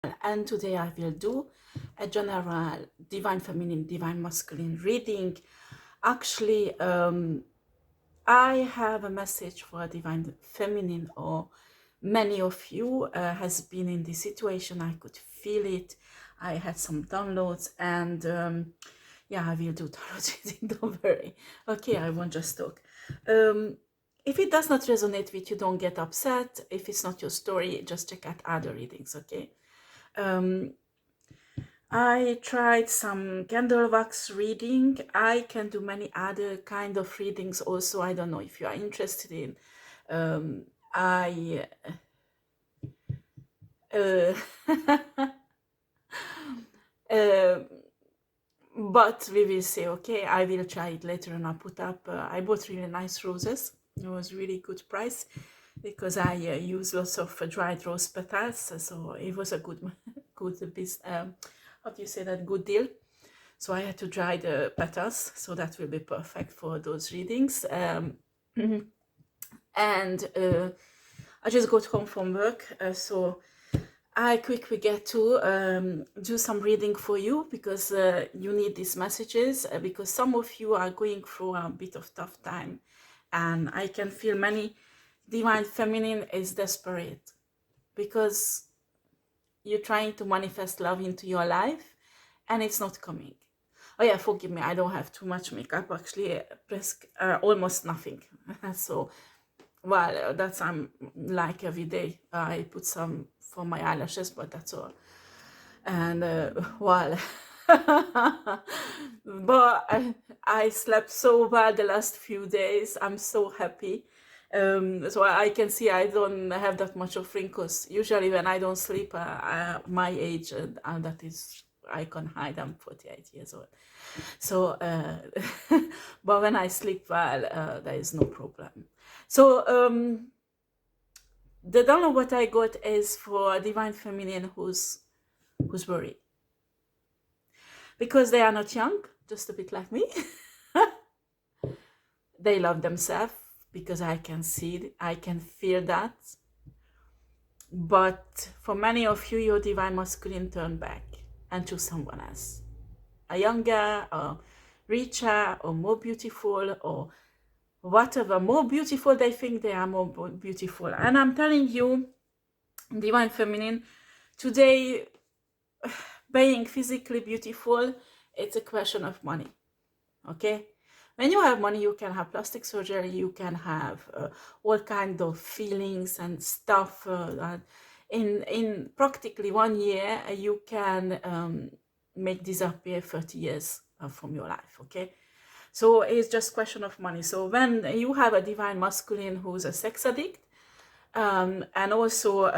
And today I will do a general divine feminine, divine masculine reading. Actually, I have a message for divine feminine, or many of you has been in this situation. I could feel it. I had some downloads, and yeah, I will do tarot reading, don't worry. Okay, I won't just talk. If it does not resonate with you, don't get upset. If it's not your story, just check out other readings, okay? I tried some candle wax reading. I can do many other kind of readings also. I don't know if you are interested in. I but we will see. Okay, I will try it later, and I'll put up. I bought really nice roses. It was really good price because I use lots of dried rose petals, so it was a good good business. How do you say that? Good deal. So I had to dry the petals, so that will be perfect for those readings. And I just got home from work, so I quickly get to do some reading for you, because you need these messages, because some of you are going through a bit of tough time, and I can feel many divine feminine is desperate because you're trying to manifest love into your life and it's not coming. Oh yeah, forgive me, I don't have too much makeup, actually, almost nothing. So, well, that's like every day. I put some for my eyelashes, but that's all. And well, but I slept so well the last few days. I'm so happy. So I can see I don't have that much of wrinkles. Usually when I don't sleep, my age, and that is, I can hide, I'm 48 years old. So, but when I sleep well, there is no problem. So, the download what I got is for divine feminine who's worried because they are not young, just a bit like me. They love themselves, because I can see it, I can feel that. But for many of you, your divine masculine turn back and choose someone else, a younger or richer or more beautiful, or whatever, more beautiful. They think they are more beautiful. And I'm telling you, divine feminine, today, being physically beautiful, it's a question of money. Okay, when you have money, you can have plastic surgery, you can have all kind of feelings and stuff. In practically 1 year, you can make disappear 30 years from your life. Okay, so it's just question of money. So when you have a divine masculine who's a sex addict, and also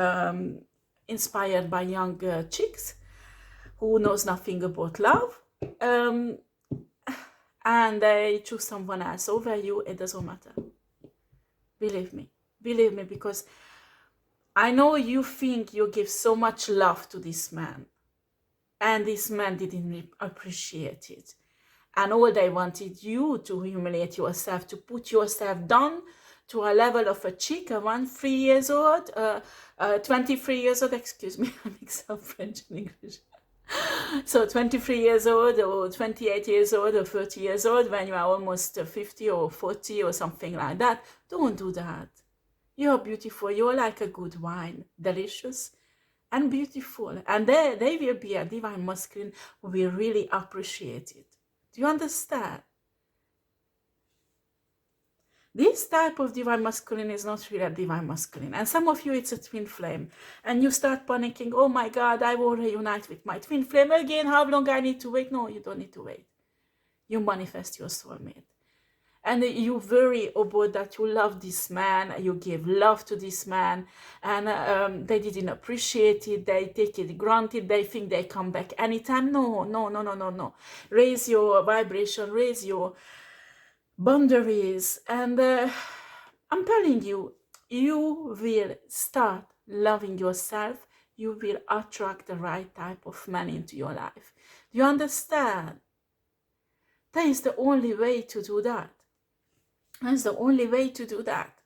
inspired by young chicks who knows nothing about love, and they choose someone else over you, it doesn't matter. Believe me, because I know you think you give so much love to this man, and this man didn't appreciate it, and all they wanted you to humiliate yourself, to put yourself down to a level of a chick, a 3 years old, 23 years old, excuse me, I mix up French and English. So 23 years old, or 28 years old, or 30 years old, when you are almost 50 or 40 or something like that. Don't do that. You're beautiful. You're like a good wine, delicious and beautiful. And they will be a divine masculine who will really appreciate it. Do you understand? This type of divine masculine is not really a divine masculine. And some of you, it's a twin flame. And you start panicking, oh my God, I will reunite with my twin flame again. How long I need to wait? No, you don't need to wait. You manifest your soulmate. And you worry about that you love this man, you give love to this man, and they didn't appreciate it, they take it granted, they think they come back anytime. No. Raise your vibration, raise your boundaries, and I'm telling you, you will start loving yourself. You will attract the right type of man into your life. Do you understand? That is the only way to do that. That's the only way to do that.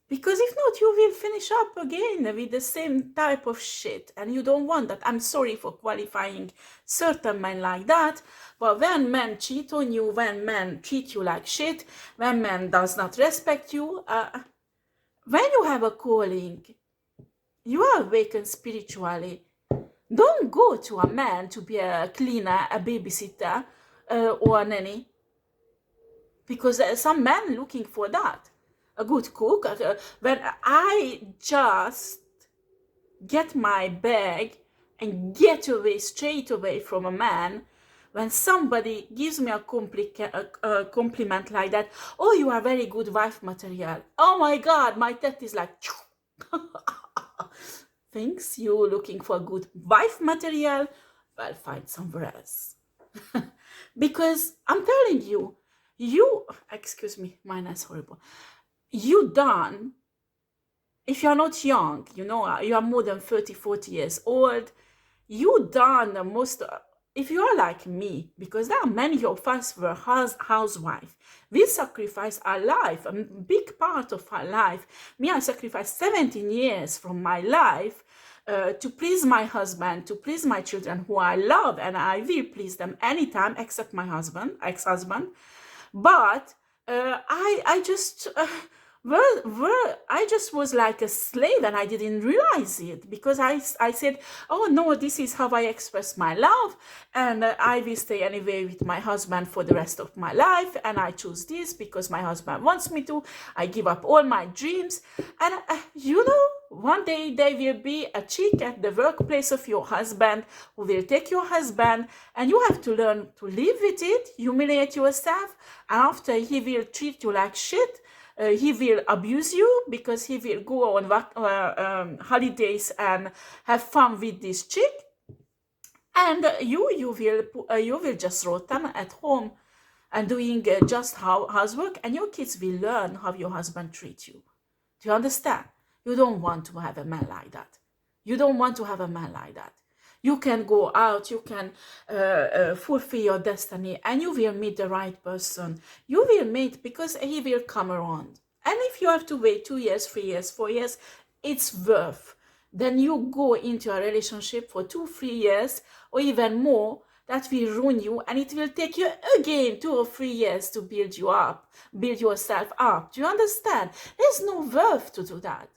Because if not, you will finish up again with the same type of shit. And you don't want that. I'm sorry for qualifying certain men like that. But when men cheat on you, when men treat you like shit, when men does not respect you, when you have a calling, you are awakened spiritually. Don't go to a man to be a cleaner, a babysitter, or a nanny. Because there are some men looking for that. A good cook. When I just get my bag and get away straight away from a man, when somebody gives me a compliment like that, oh, you are very good wife material. Oh my God, my tet is like, thanks, you looking for good wife material? Well, find somewhere else. Because I'm telling you, excuse me, mine is horrible. You done, if you're not young, you know, you are more than 30, 40 years old, you done the most, if you are like me, because there are many of us were housewife, we sacrifice our life, a big part of our life. Me, I sacrificed 17 years from my life to please my husband, to please my children who I love, and I will please them anytime except my husband, ex-husband. But I just I just was like a slave, and I didn't realize it, because I said, oh no, this is how I express my love, and I will stay anyway with my husband for the rest of my life, and I choose this because my husband wants me to. I give up all my dreams, and you know, one day there will be a chick at the workplace of your husband who will take your husband, and you have to learn to live with it, humiliate yourself, and after he will treat you like shit. He will abuse you because he will go on holidays and have fun with this chick, and you will just rotten at home and doing just housework, and your kids will learn how your husband treats you. Do you understand? You don't want to have a man like that. You don't want to have a man like that. You can go out, you can fulfill your destiny, and you will meet the right person. You will meet, because he will come around. And if you have to wait 2 years, 3 years, 4 years, it's worth. Then you go into a relationship for 2, 3 years, or even more, that will ruin you, and it will take you again 2 or 3 years to build you up, build yourself up. Do you understand? There's no worth to do that.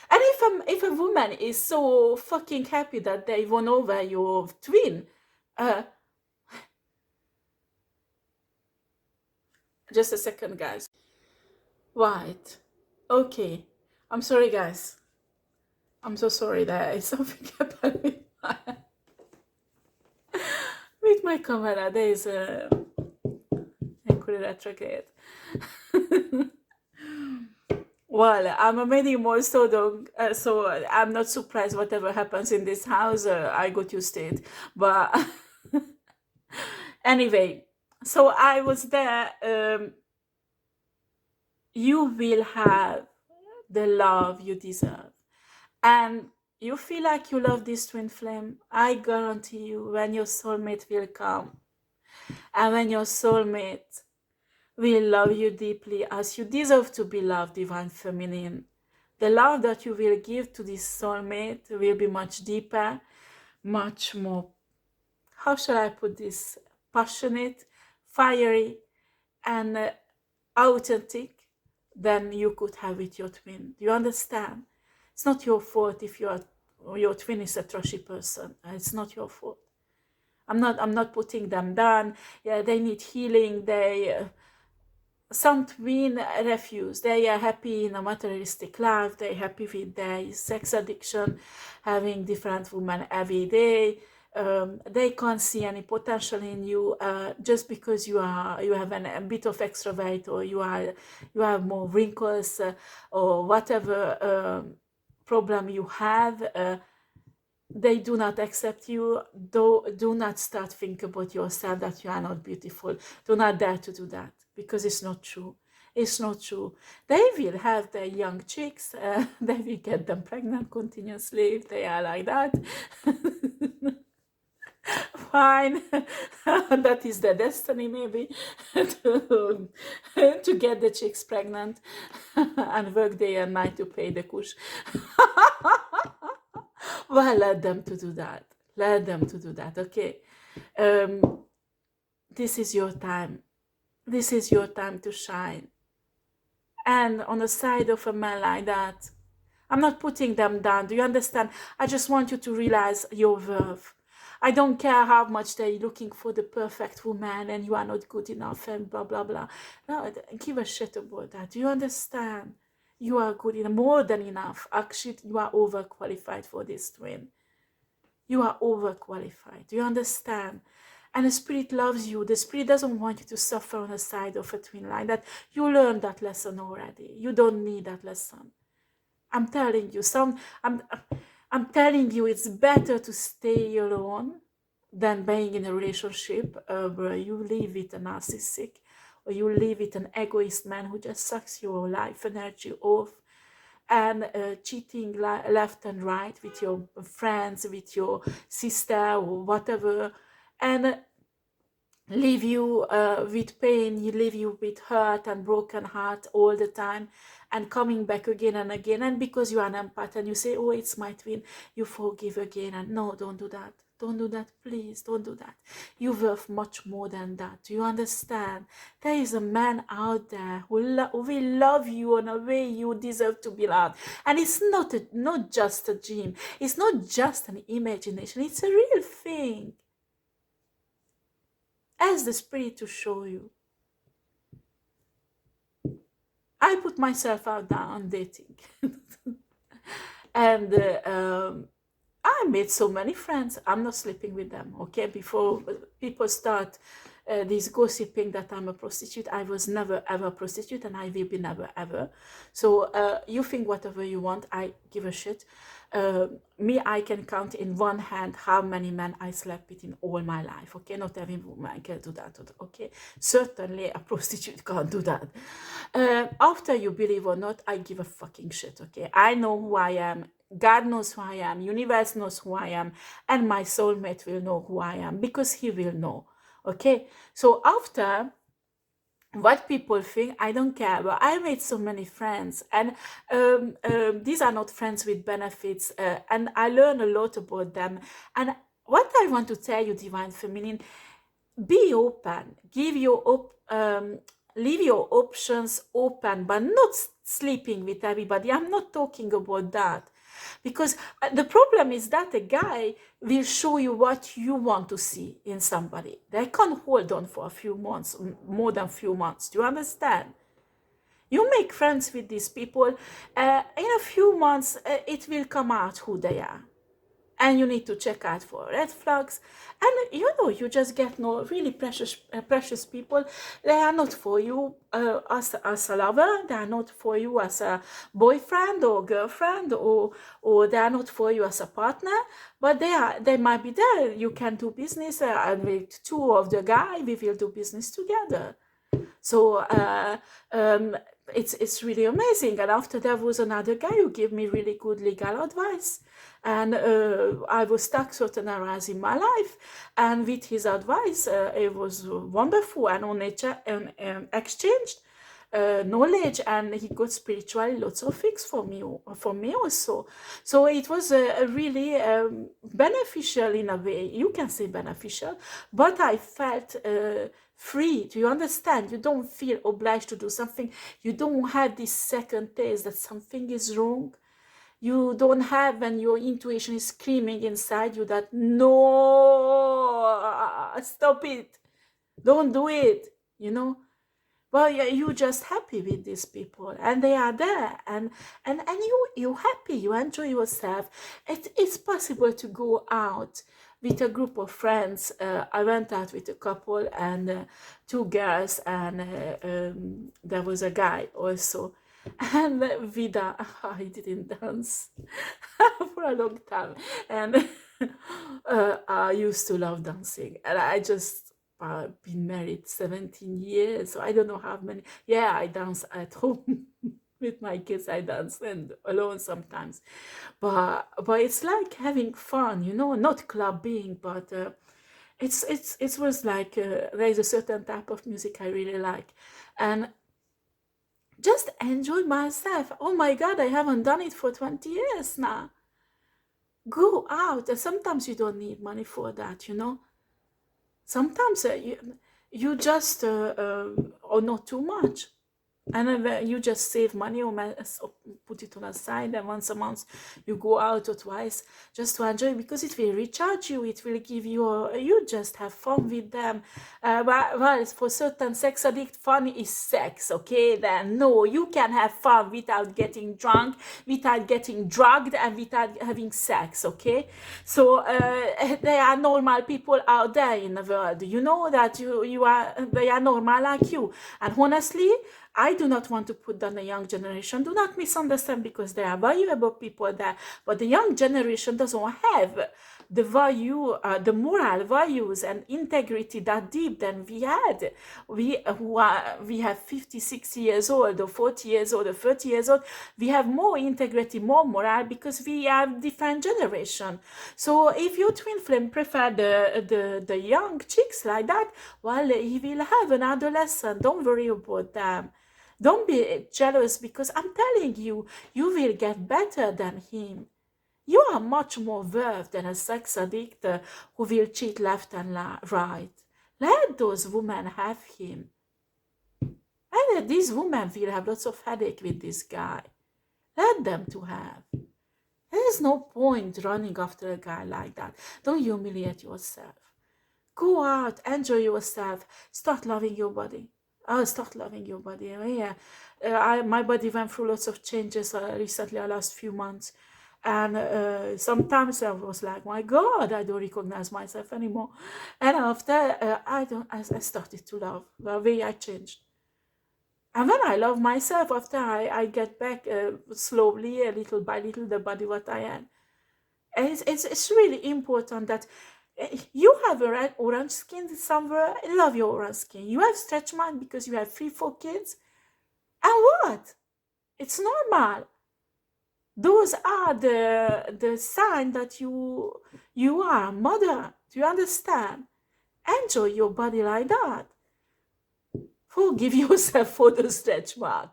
And if a woman is so fucking happy that they won over your twin, just a second, guys. Right. Okay. I'm sorry, guys. I'm so sorry that is something happened with my camera. There is a retrograde. Well, I'm a minimal, so I'm not surprised whatever happens in this house. I got used to it. But anyway, so I was there. You will have the love you deserve. And you feel like you love this twin flame. I guarantee you, when your soulmate will come, and when your soulmate will love you deeply as you deserve to be loved, divine feminine, the love that you will give to this soulmate will be much deeper, much more, how shall I put this, passionate, fiery, and authentic than you could have with your twin. Do you understand? It's not your fault if your twin is a trashy person. It's not your fault. I'm not putting them down. Yeah, they need healing. Some twin refuse. They are happy in a materialistic life. They're happy with their sex addiction, having different women every day. They can't see any potential in you just because you have a bit of extra weight, or you have more wrinkles, or whatever problem you have. They do not accept you. Do not start thinking about yourself that you are not beautiful. Do not dare to do that, because it's not true. It's not true. They will have their young chicks. They will get them pregnant continuously if they are like that. fine. That is the destiny, maybe, to, to get the chicks pregnant and work day and night to pay the kush. Well, let them to do that. Let them to do that, okay? This is your time. This is your time to shine. And on the side of a man like that, I'm not putting them down. Do you understand? I just want you to realize your worth. I don't care how much they're looking for the perfect woman and you are not good enough and blah, blah, blah. No, give a shit about that. Do you understand? You are good enough, more than enough. Actually, you are overqualified for this twin. You are overqualified. Do you understand? And the spirit loves you. The spirit doesn't want you to suffer on the side of a twin like that. You learned that lesson already. You don't need that lesson. I'm telling you, I'm telling you, it's better to stay alone than being in a relationship where you live with a narcissistic or you live with an egoist man who just sucks your life energy off and cheating left and right with your friends, with your sister or whatever, and leave you with pain, you leave you with hurt and broken heart all the time, and coming back again and again. And because you are an empath and you say, oh, it's my twin, you forgive again. And no, don't do that. Don't do that, please. Don't do that. You're worth much more than that. Do you understand? There is a man out there who will love you in a way you deserve to be loved. And it's not just a dream. It's not just an imagination. It's a real thing. Ask the spirit to show you. I put myself out there on dating. And I made so many friends. I'm not sleeping with them, okay? Before people start this gossiping that I'm a prostitute, I was never ever a prostitute and I will be never ever. So you think whatever you want, I give a shit. Me, I can count in one hand how many men I slept with in all my life, okay? Not every woman can do that, okay? Certainly a prostitute can't do that. After you believe or not, I give a fucking shit, okay? I know who I am. God knows who I am. Universe knows who I am. And my soulmate will know who I am because he will know, okay? So after what people think, I don't care, but I made so many friends, and these are not friends with benefits, and I learn a lot about them. And what I want to tell you, Divine Feminine, be open, leave your options open, but not sleeping with everybody. I'm not talking about that. Because the problem is that a guy will show you what you want to see in somebody. They can't hold on for a few months, more than a few months. Do you understand? You make friends with these people. In a few months, it will come out who they are. And you need to check out for red flags. And you just get really precious people. They are not for you as a lover. They are not for you as a boyfriend or girlfriend, or they are not for you as a partner. But they might be there. You can do business, and with two of the guy, we will do business together. So it's really amazing. And after there was another guy who gave me really good legal advice, and I was stuck certain areas in my life, and with his advice, it was wonderful, and on exchanged knowledge, and he got spiritually lots of things for me also. So it was really beneficial in a way. You can say beneficial, but I felt free. Do you understand? You don't feel obliged to do something. You don't have this second taste that something is wrong. You don't have when your intuition is screaming inside you that no, stop it, don't do it, Well, you're just happy with these people, and they are there, and you're happy, you enjoy yourself. It's possible to go out with a group of friends. I went out with a couple and two girls, and there was a guy also. And Vida, I didn't dance for a long time, and I used to love dancing, and I just been married 17 years, so I don't know how many. Yeah, I dance at home with my kids. I dance and alone sometimes, but it's like having fun, not clubbing, but It was like there is a certain type of music I really like, and just enjoy myself. Oh my God, I haven't done it for 20 years now. Go out, and sometimes you don't need money for that, you know. Sometimes you just or not too much, and then you just save money or put it on a side, and once a month you go out or twice just to enjoy, because it will recharge you, it will give you you just have fun with them. Well, for certain sex addict, fun is sex, okay? Then no, you can have fun without getting drunk, without getting drugged, and without having sex, okay? So there are normal people out there in the world, you know, that you are, they are normal like you. And honestly, I do not want to put down the young generation. Do not misunderstand, because there are valuable people there, but the young generation doesn't have the value, the moral values and integrity that deep than we had. We have 50, 60 years old, or 40 years old, or 30 years old. We have more integrity, more moral, because we are different generation. So if your twin flame prefer the young chicks like that, well, he will have an adolescent. Don't worry about them. Don't be jealous, because I'm telling you, you will get better than him. You are much more worth than a sex addict who will cheat left and right. Let those women have him. And these women will have lots of headache with this guy. Let them to have. There is no point running after a guy like that. Don't humiliate yourself. Go out, enjoy yourself, start loving your body. Oh, start loving your body. Yeah, my body went through lots of changes recently, the last few months, and sometimes I was like, my God, I don't recognize myself anymore. And after I started to love the way I changed. And when I love myself, after I get back slowly, little by little, the body what I am. And it's really important that you have a red orange skin somewhere. I love your orange skin. You have stretch mark because you have 3, 4 kids. And what? It's normal. Those are the sign that you are a mother. Do you understand? Enjoy your body like that. Forgive yourself for the stretch mark.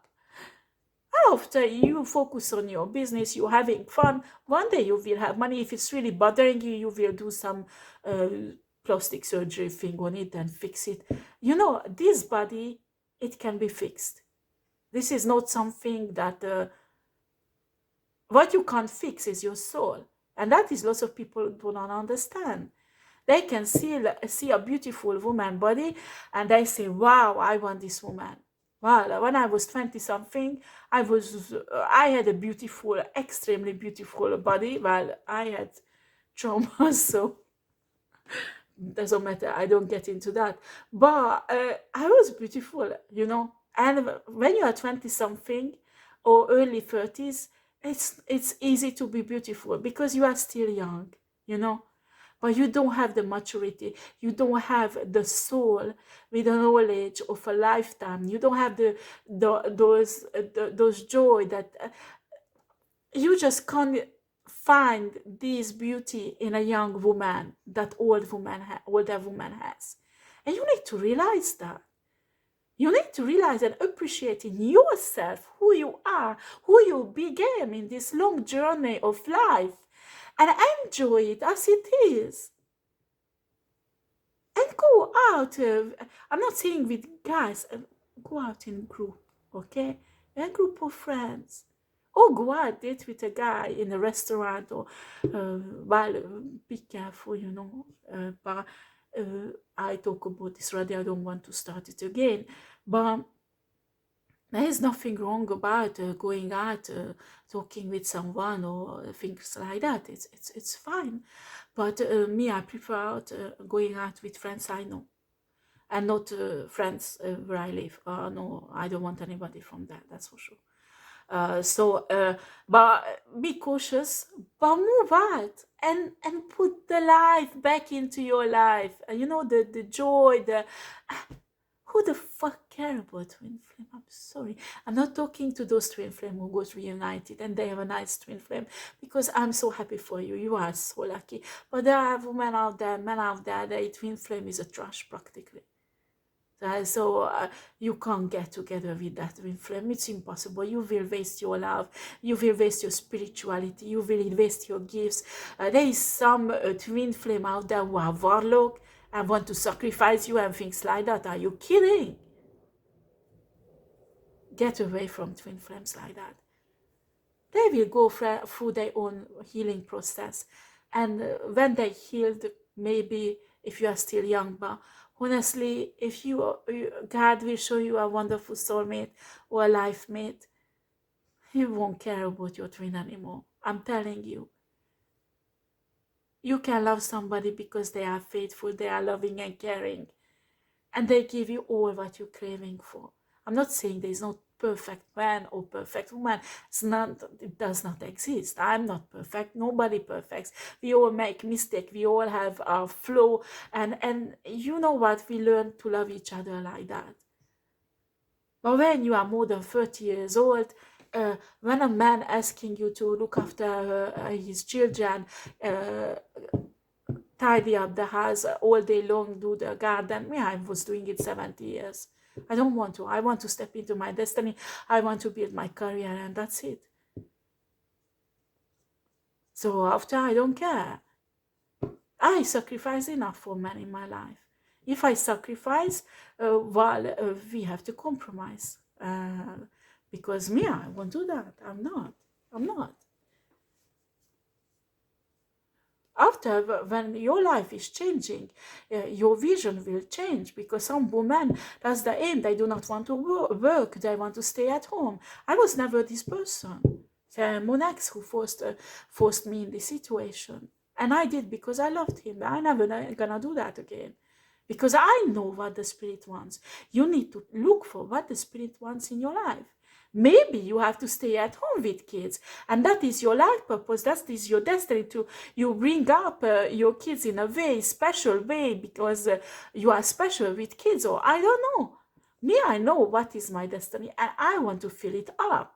After you focus on your business, you're having fun, one day you will have money. If it's really bothering you, you will do some uh, plastic surgery thing on it and fix it. You know, this body, it can be fixed. This is not something that what you can't fix is your soul, and that is lots of people do not understand. They can see a beautiful woman body, and they say, wow, I want this woman. Well, when I was 20 something, I had a beautiful, extremely beautiful body. Well, I had trauma, so doesn't matter. I don't get into that. But I was beautiful, you know. And when you are 20 something or early 30s, it's easy to be beautiful because you are still young, you know. But you don't have the maturity. You don't have the soul with the knowledge of a lifetime. You don't have those joy that you just can't find this beauty in a young woman that older woman has. And you need to realize that. You need to realize and appreciate in yourself who you are, who you became in this long journey of life, and enjoy it as it is. And go out. I'm not saying with guys, go out in group, okay? A group of friends. Or go out date with a guy in a restaurant, or well, be careful, you know. But I talk about this already. I don't want to start it again. But there is nothing wrong about going out, talking with someone, or things like that. It's fine. But me, I prefer going out with friends I know, and not friends where I live. No, I don't want anybody from that. That's for sure. But be cautious, but move out and put the life back into your life. You know, the joy, the Who the fuck care about twin flame? I'm sorry. I'm not talking to those twin flame who got reunited and they have a nice twin flame, because I'm so happy for you. You are so lucky. But there are women out there, men out there, their twin flame is a trash practically. So you can't get together with that twin flame. It's impossible. You will waste your love. You will waste your spirituality. You will waste your gifts. There is some twin flame out there who are warlock and want to sacrifice you and things like that. Are you kidding? Get away from twin flames like that. They will go through their own healing process. And when they healed, maybe if you are still young, but honestly, if God will show you a wonderful soulmate or a life mate, you won't care about your twin anymore. I'm telling you. You can love somebody because they are faithful, they are loving and caring, and they give you all what you're craving for. I'm not saying there's no perfect man or perfect woman. It does not exist. I'm not perfect. Nobody perfect. We all make mistakes. We all have our flaw. And you know what? We learn to love each other like that. But when you are more than 30 years old, when a man asking you to look after his children, tidy up the house all day long, do the garden. Yeah, I was doing it 70 years. I don't want to. I want to step into my destiny. I want to build my career, and that's it. So after, I don't care. I sacrifice enough for men in my life. If I sacrifice, we have to compromise. Because me, I won't do that. I'm not. After, when your life is changing, your vision will change, because some women, that's the aim. They do not want to work. They want to stay at home. I was never this person. My ex who forced me in this situation. And I did because I loved him. I'm never gonna do that again. Because I know what the Spirit wants. You need to look for what the Spirit wants in your life. Maybe you have to stay at home with kids, and that is your life purpose. That is your destiny. You bring up your kids in a very special way, because you are special with kids. Or I don't know. Me, I know what is my destiny, and I want to fill it up.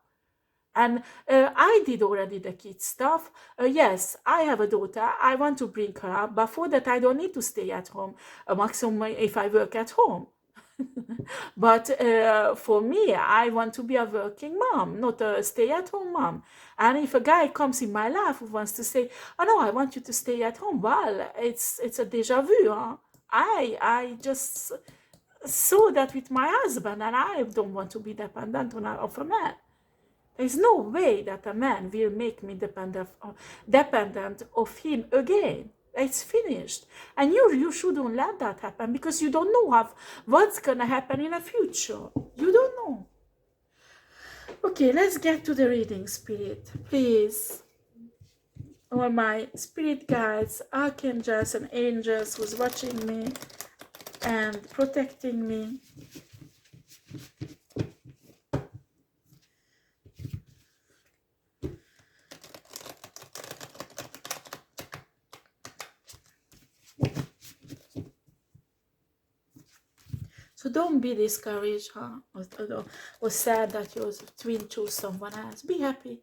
And I did already the kids stuff. Yes, I have a daughter. I want to bring her up. But for that, I don't need to stay at home. Maximum if I work at home. But for me, I want to be a working mom, not a stay-at-home mom. And if a guy comes in my life who wants to say, "Oh no, I want you to stay at home," well, it's a déjà vu. Huh? I just saw that with my husband, and I don't want to be dependent of a man. There's no way that a man will make me dependent of him again. It's finished. And you shouldn't let that happen, because you don't know what's going to happen in the future. You don't know. Okay, let's get to the reading, Spirit. Please. All my spirit guides, archangels, and angels who's watching me and protecting me. So don't be discouraged, huh? Or sad that your twin chose someone else. Be happy.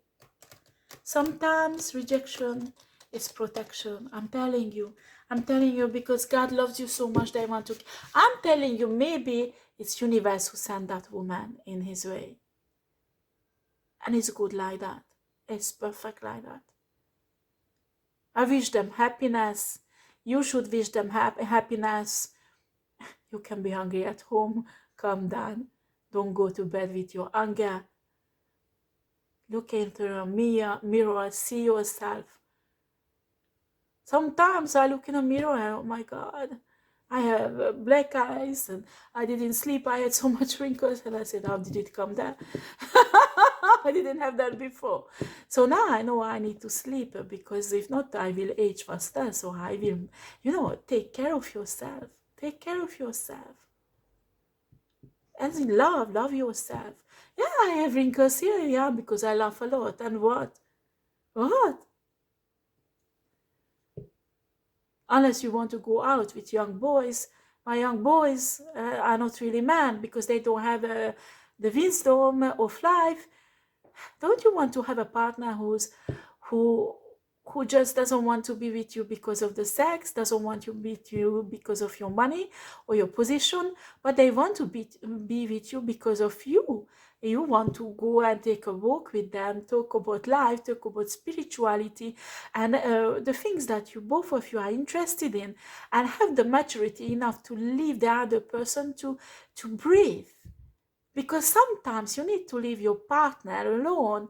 Sometimes rejection is protection. I'm telling you, because God loves you so much. They want to. I'm telling you, maybe it's universe who sent that woman in his way. And it's good like that. It's perfect like that. I wish them happiness. You should wish them happiness. You can be hungry at home. Calm down. Don't go to bed with your anger. Look into a mirror, see yourself. Sometimes I look in a mirror and, oh my God, I have black eyes and I didn't sleep. I had so much wrinkles, and I said, how did it come there? I didn't have that before. So now I know I need to sleep, because if not, I will age faster. So I will, take care of yourself. Take care of yourself. And love yourself. Yeah, I have wrinkles here, yeah, because I laugh a lot. And what? Unless you want to go out with young boys, my young boys are not really men because they don't have the wisdom of life. Don't you want to have a partner who just doesn't want to be with you because of the sex, doesn't want to be with you because of your money or your position, but they want to be with you because of you. You want to go and take a walk with them, talk about life, talk about spirituality, and the things that you both of you are interested in, and have the maturity enough to leave the other person to breathe. Because sometimes you need to leave your partner alone,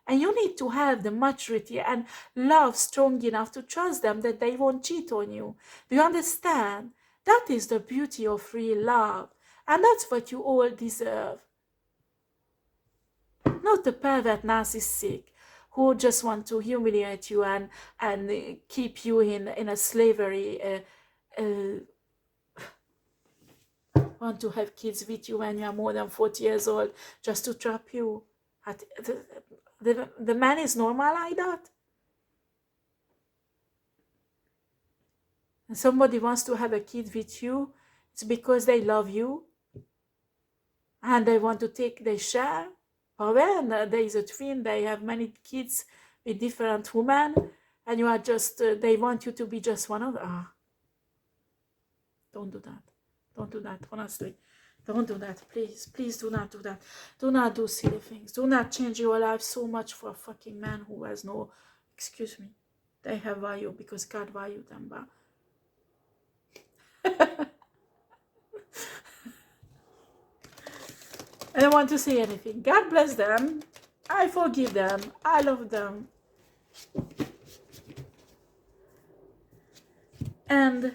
and you need to have the maturity and love strong enough to trust them that they won't cheat on you. Do you understand? That is the beauty of real love, and that's what you all deserve. Not the pervert narcissistic who just want to humiliate you and keep you in a slavery, want to have kids with you when you are more than 40 years old just to trap you. The man is normal like that? And somebody wants to have a kid with you, it's because they love you and they want to take their share. Or when there is a twin, they have many kids with different women, and you are just, they want you to be just one of them. Don't do that. Don't do that, honestly. Don't do that, please. Please do not do that. Do not do silly things. Do not change your life so much for a fucking man who has no, excuse me, they have value because God valued them, but I don't want to say anything. God bless them. I forgive them. I love them. And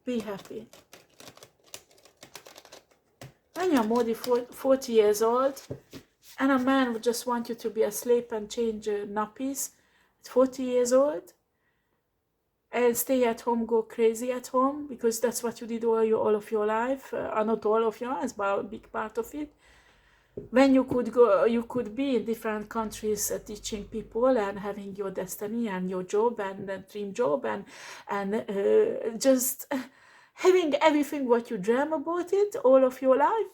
be happy. When you're more than 40 years old, and a man would just want you to be asleep and change nappies at 40 years old, and stay at home, go crazy at home, because that's what you did all of your life, not all of your life, but a big part of it. When you could be in different countries teaching people and having your destiny and your job and dream job and just having everything what you dream about it all of your life.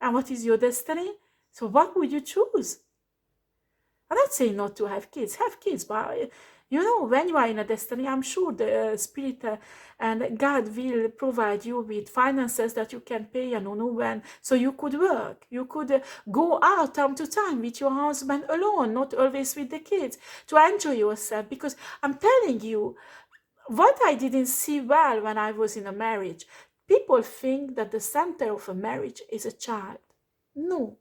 And what is your destiny? So what would you choose? I'm not saying not to have kids, but you know, when you are in a destiny, I'm sure the Spirit and God will provide you with finances that you can pay, when, so you could work. You could go out time to time with your husband alone, not always with the kids, to enjoy yourself. Because I'm telling you, what I didn't see well when I was in a marriage, people think that the center of a marriage is a child. No.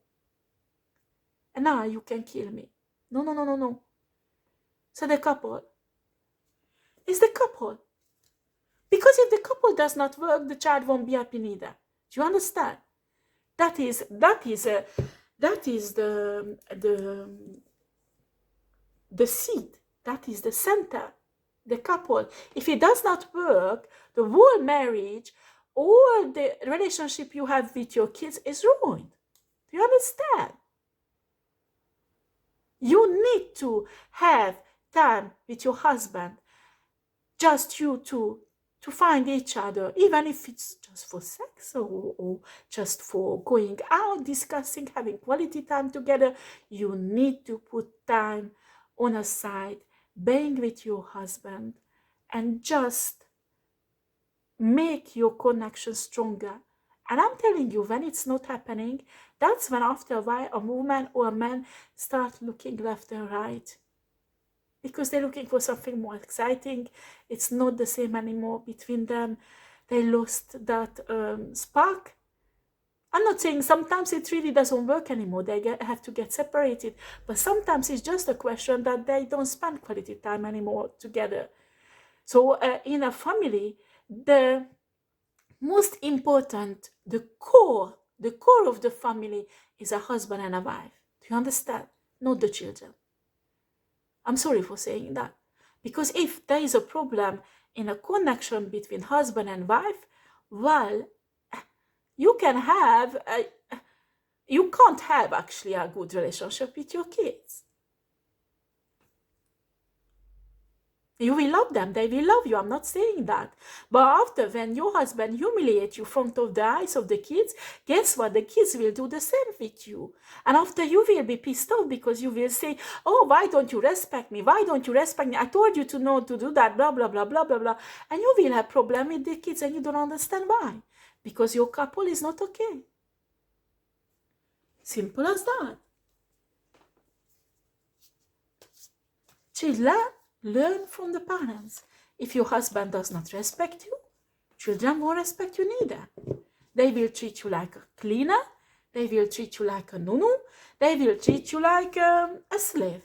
And now you can kill me. No. So the couple is the couple. Because if the couple does not work, the child won't be happy neither. Do you understand? That is the seed. That is the center. The couple. If it does not work, the whole marriage, all the relationship you have with your kids is ruined. Do you understand? You need to have time with your husband, just you two, to find each other, even if it's just for sex or just for going out, discussing, having quality time together. You need to put time on a side, being with your husband, and just make your connection stronger. And I'm telling you, when it's not happening, that's when after a while a woman or a man start looking left and right, because they're looking for something more exciting. It's not the same anymore between them. They lost that spark. I'm not saying sometimes it really doesn't work anymore. They have to get separated. But sometimes it's just a question that they don't spend quality time anymore together. So in a family, the most important, the core of the family is a husband and a wife. Do you understand? Not the children. I'm sorry for saying that. Because if there is a problem in a connection between husband and wife, well, you can't have actually a good relationship with your kids. You will love them, they will love you, I'm not saying that. But after, when your husband humiliates you in front of the eyes of the kids, guess what? The kids will do the same with you. And after, you will be pissed off because you will say, oh, why don't you respect me? Why don't you respect me? I told you to know to do that, blah, blah, blah, blah, blah, blah. And you will have problem with the kids and you don't understand why. Because your couple is not okay. Simple as that. Children, learn from the parents. If your husband does not respect you, children won't respect you neither. They will treat you like a cleaner. They will treat you like a nunu. They will treat you like a slave,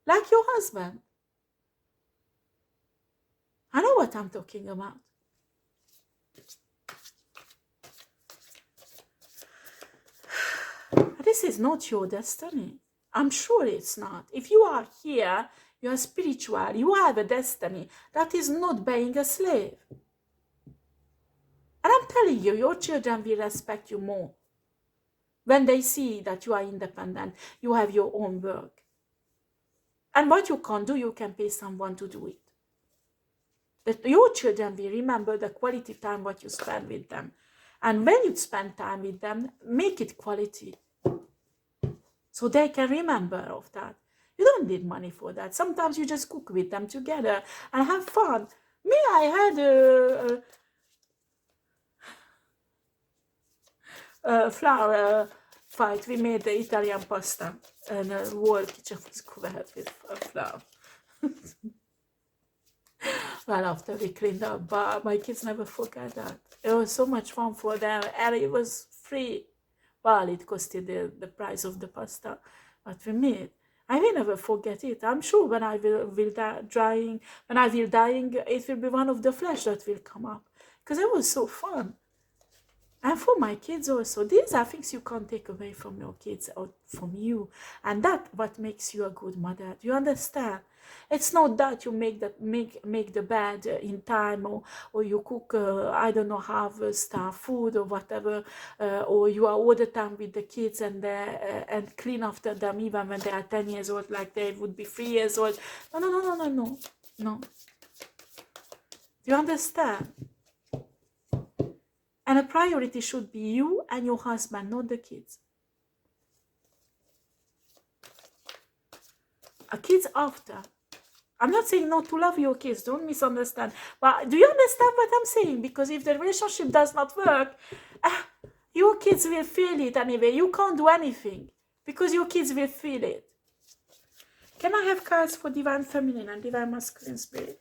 like your husband. I know what I'm talking about. This is not your destiny. I'm sure it's not. If you are here, you are spiritual, you have a destiny. That is not being a slave. And I'm telling you, your children will respect you more when they see that you are independent, you have your own work. And what you can't do, you can pay someone to do it. But your children will remember the quality time what you spend with them. And when you spend time with them, make it quality. So they can remember of that. You don't need money for that. Sometimes you just cook with them together and have fun. Me, I had a flour fight. We made the Italian pasta and the whole kitchen was covered with flour. Well, after we cleaned up, but my kids never forget that. It was so much fun for them and it was free. Well, it costed the price of the pasta, but we made. I will never forget it. I'm sure when I will dying, it will be one of the flesh that will come up. Because it was so fun. And for my kids also, these are things you can't take away from your kids or from you. And that's what makes you a good mother. Do you understand? It's not that you make the bed in time or you cook, I don't know, half-starved food or whatever, or you are all the time with the kids and clean after them even when they are 10 years old, like they would be 3 years old. No. Do you understand? And a priority should be you and your husband, not the kids. A kids after. I'm not saying not to love your kids, don't misunderstand. But do you understand what I'm saying? Because if the relationship does not work, your kids will feel it anyway. You can't do anything because your kids will feel it. Can I have cards for Divine Feminine and Divine Masculine Spirit?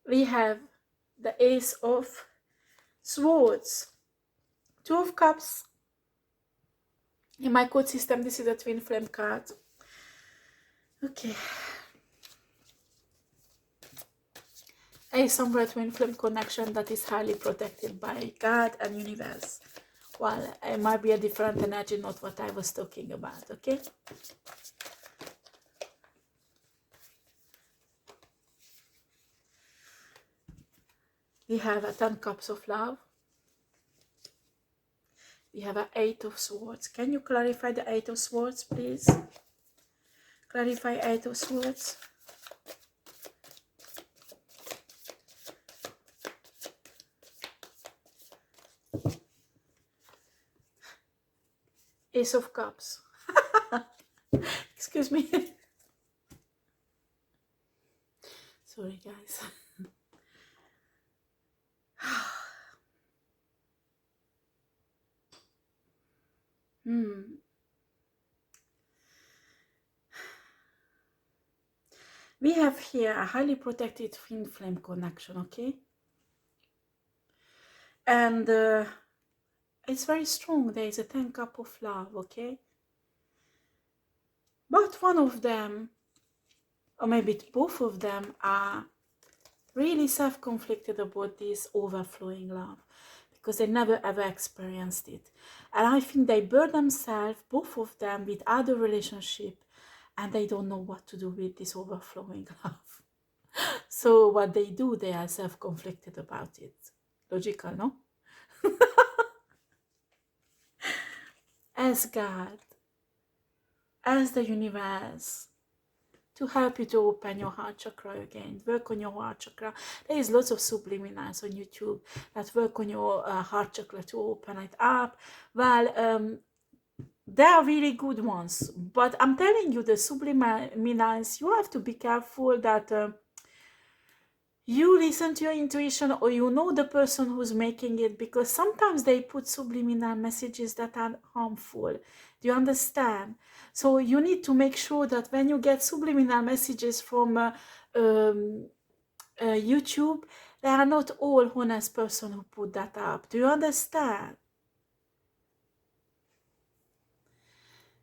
We have the Ace of Swords, Two of Cups. In my code system, this is a twin flame card. Okay. A somewhere twin flame connection that is highly protected by God and universe. Well, it might be a different energy, not what I was talking about, okay? We have a 10 cups of love. We have an 8 of swords. Can you clarify the 8 of swords, please? Clarify 8 of swords. Ace of cups. Excuse me. Sorry, guys. We have here a highly protected twin flame connection, okay? And it's very strong. There is a 10 cup of love, okay? But one of them, or maybe both of them, are really self-conflicted about this overflowing love because they never ever experienced it. And I think they burn themselves, both of them, with other relationship, and they don't know what to do with this overflowing love. So what they do, they are self-conflicted about it. Logical, no? ask God, ask the universe to help you to open your heart chakra again, work on your heart chakra. There is lots of subliminals on YouTube that work on your heart chakra to open it up. Well, they are really good ones, but I'm telling you, the subliminals, you have to be careful that you listen to your intuition, or you know the person who's making it, because sometimes they put subliminal messages that are harmful. Do you understand? So you need to make sure that when you get subliminal messages from YouTube, they are not all honest person who put that up. Do you understand?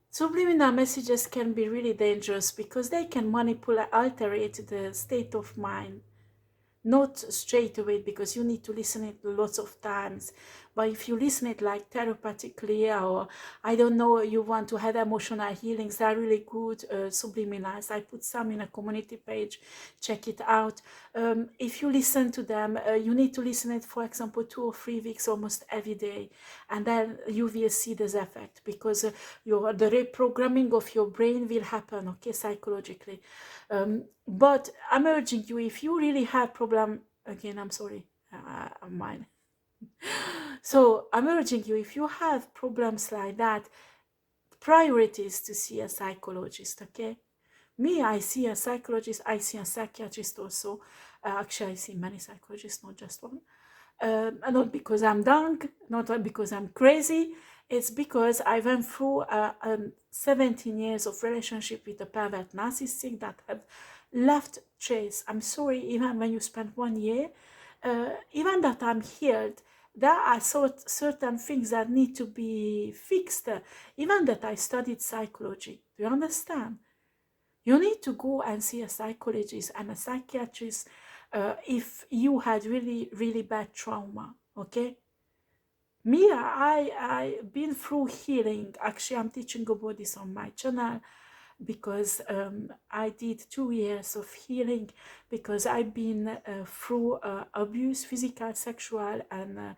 Subliminal messages can be really dangerous because they can manipulate, alterate the state of mind. Not straight away, because you need to listen it lots of times. But if you listen it like therapeutically, or I don't know, you want to have emotional healings, they're really good subliminals. I put some in a community page, check it out. If you listen to them, you need to listen it, for example, 2 or 3 weeks almost every day, and then you will see this effect, because the reprogramming of your brain will happen, okay, psychologically. But I'm urging you, if you really have problem, again, I'm sorry, mine. So I'm urging you, if you have problems like that, priority is to see a psychologist, okay? Me, I see a psychologist, I see a psychiatrist also. Actually, I see many psychologists, not just one. Not because I'm drunk, not because I'm crazy. It's because I went through 17 years of relationship with a pervert narcissist that have left trace. I'm sorry, even when you spend 1 year, even that I'm healed, there are certain things that need to be fixed. Even that I studied psychology. Do you understand? You need to go and see a psychologist and a psychiatrist if you had really, really bad trauma, okay? Me, I've been through healing. Actually, I'm teaching about this on my channel, because I did 2 years of healing, because I've been through abuse, physical, sexual, and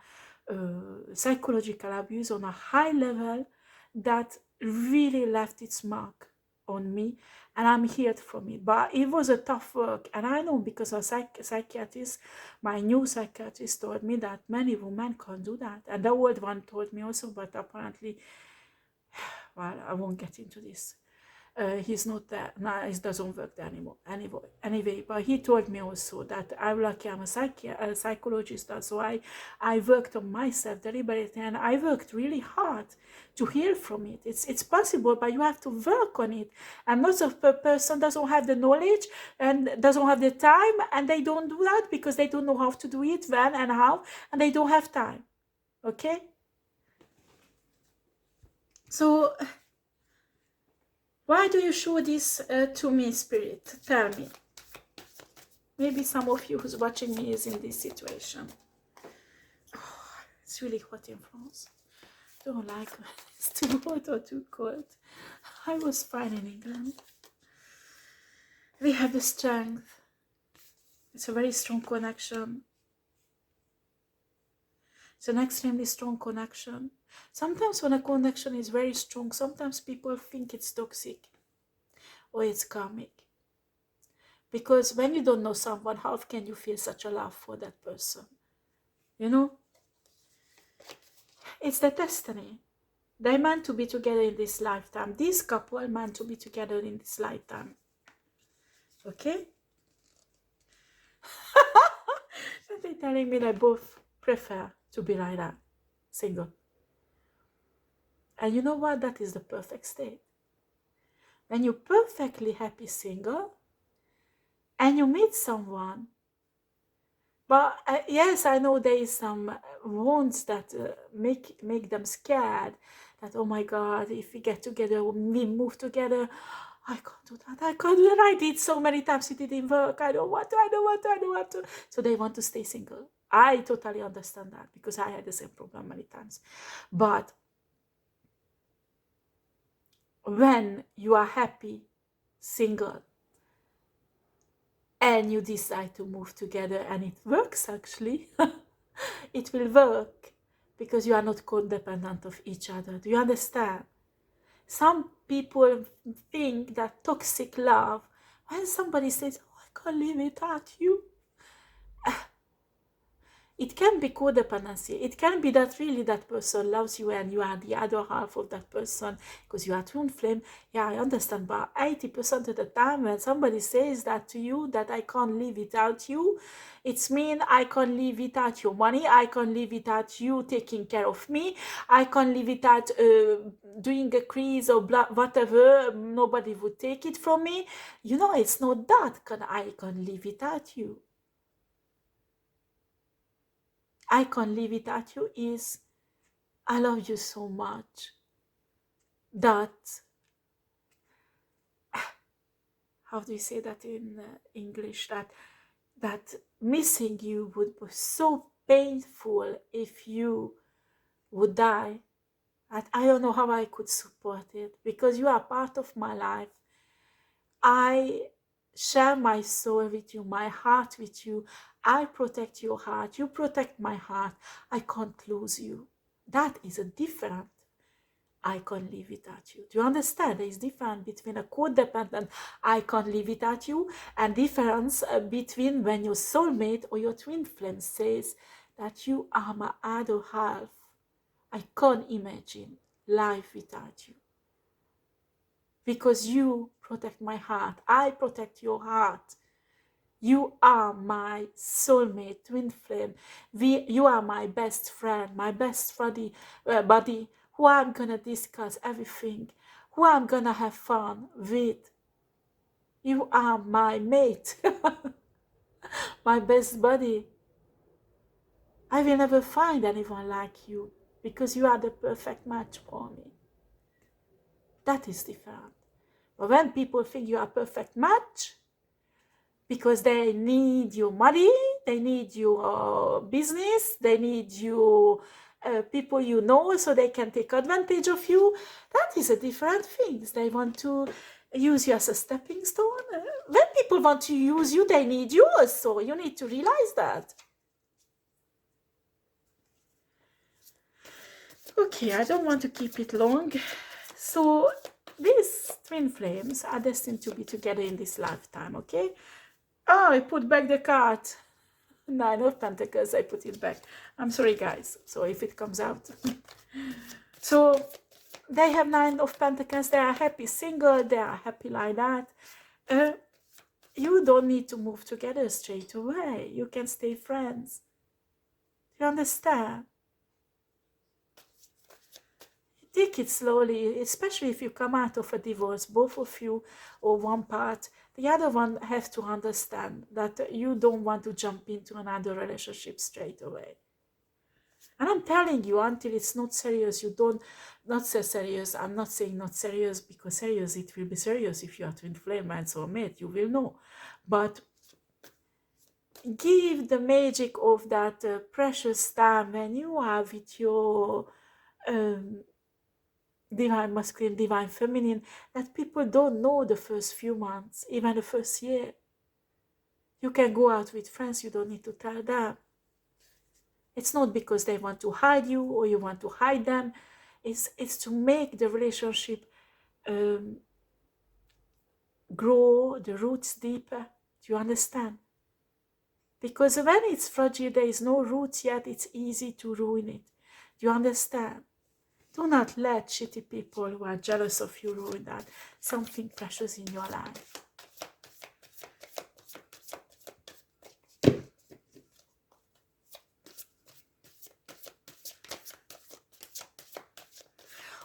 psychological abuse on a high level that really left its mark on me, and I'm healed from it. But it was a tough work, and I know, because a psychiatrist, my new psychiatrist, told me that many women can't do that, and the old one told me also, but apparently, well, I won't get into this. He's not there. No, it doesn't work there anymore. Anyway, but he told me also that I'm lucky I'm a psychologist. So I worked on myself deliberately, and I worked really hard to heal from it. It's possible, but you have to work on it. And lots of person doesn't have the knowledge and doesn't have the time, and they don't do that because they don't know how to do it, when and how, and they don't have time. Okay? So why do you show this to me, Spirit? Tell me. Maybe some of you who's watching me is in this situation. Oh, it's really hot in France. Don't like when it's too hot or too cold. I was fine in England. We have the strength. It's a very strong connection. It's an extremely strong connection. Sometimes when a connection is very strong, sometimes people think it's toxic or it's karmic. Because when you don't know someone, how can you feel such a love for that person? You know? It's the destiny. They're meant to be together in this lifetime. This couple are meant to be together in this lifetime. Okay? They're telling me they both prefer to be like that. Single. And you know what? That is the perfect state. When you're perfectly happy single, and you meet someone, but yes, I know there is some wounds that make them scared, that, oh my God, if we get together, we move together, I can't do that, I can't do that, I did so many times, it didn't work, I don't want to. So they want to stay single. I totally understand that, because I had the same problem many times. But when you are happy single, and you decide to move together, and it works, actually, it will work, because you are not codependent of each other. Do you understand? Some people think that toxic love, when somebody says, oh, I can't live without you, it can be codependency. It can be that really that person loves you and you are the other half of that person because you are twin flame. Yeah, I understand, but 80% of the time when somebody says that to you, that I can't live without you, it's mean I can't live without your money, I can't live without you taking care of me, I can't live without doing a cruise or blah, whatever, nobody would take it from me. You know, it's not that I can't live without you. I can't live without you is I love you so much that, how do you say that in English, that missing you would be so painful if you would die, that I don't know how I could support it, because you are part of my life. I share my soul with you, my heart with you. I protect your heart, you protect my heart. I can't lose you. That is a different I can't live without you. Do you understand? There is difference between a codependent I can't live without you, and difference between when your soulmate or your twin flame says that you are my other half. I can't imagine life without you. Because you protect my heart. I protect your heart. You are my soulmate, twin flame. You are my best friend, my best buddy, who I'm gonna discuss everything, who I'm gonna have fun with. You are my mate, my best buddy. I will never find anyone like you because you are the perfect match for me. That is different. But when people think you are a perfect match, because they need your money, they need your business, they need you people you know, so they can take advantage of you. That is a different thing. They want to use you as a stepping stone. When people want to use you, they need you also. You need to realize that. Okay, I don't want to keep it long. So these twin flames are destined to be together in this lifetime, okay? Oh, I put back the card. 9 of Pentacles, I put it back. I'm sorry, guys. So if it comes out. So they have 9 of Pentacles. They are happy single. They are happy like that. You don't need to move together straight away. You can stay friends. You understand? Take it slowly, especially if you come out of a divorce, both of you or one part. The other one has to understand that you don't want to jump into another relationship straight away. And I'm telling you, until it's not serious, you don't, not so serious. I'm not saying not serious, because serious, it will be serious if you are twin flame and soulmate, you will know. But give the magic of that precious time when you are with your divine masculine, divine feminine, that people don't know the first few months, even the first year. You can go out with friends, you don't need to tell them. It's not because they want to hide you or you want to hide them. It's to make the relationship grow, the roots deeper. Do you understand? Because when it's fragile, there is no roots yet, it's easy to ruin it. Do you understand? Do not let shitty people who are jealous of you ruin that. Something precious in your life.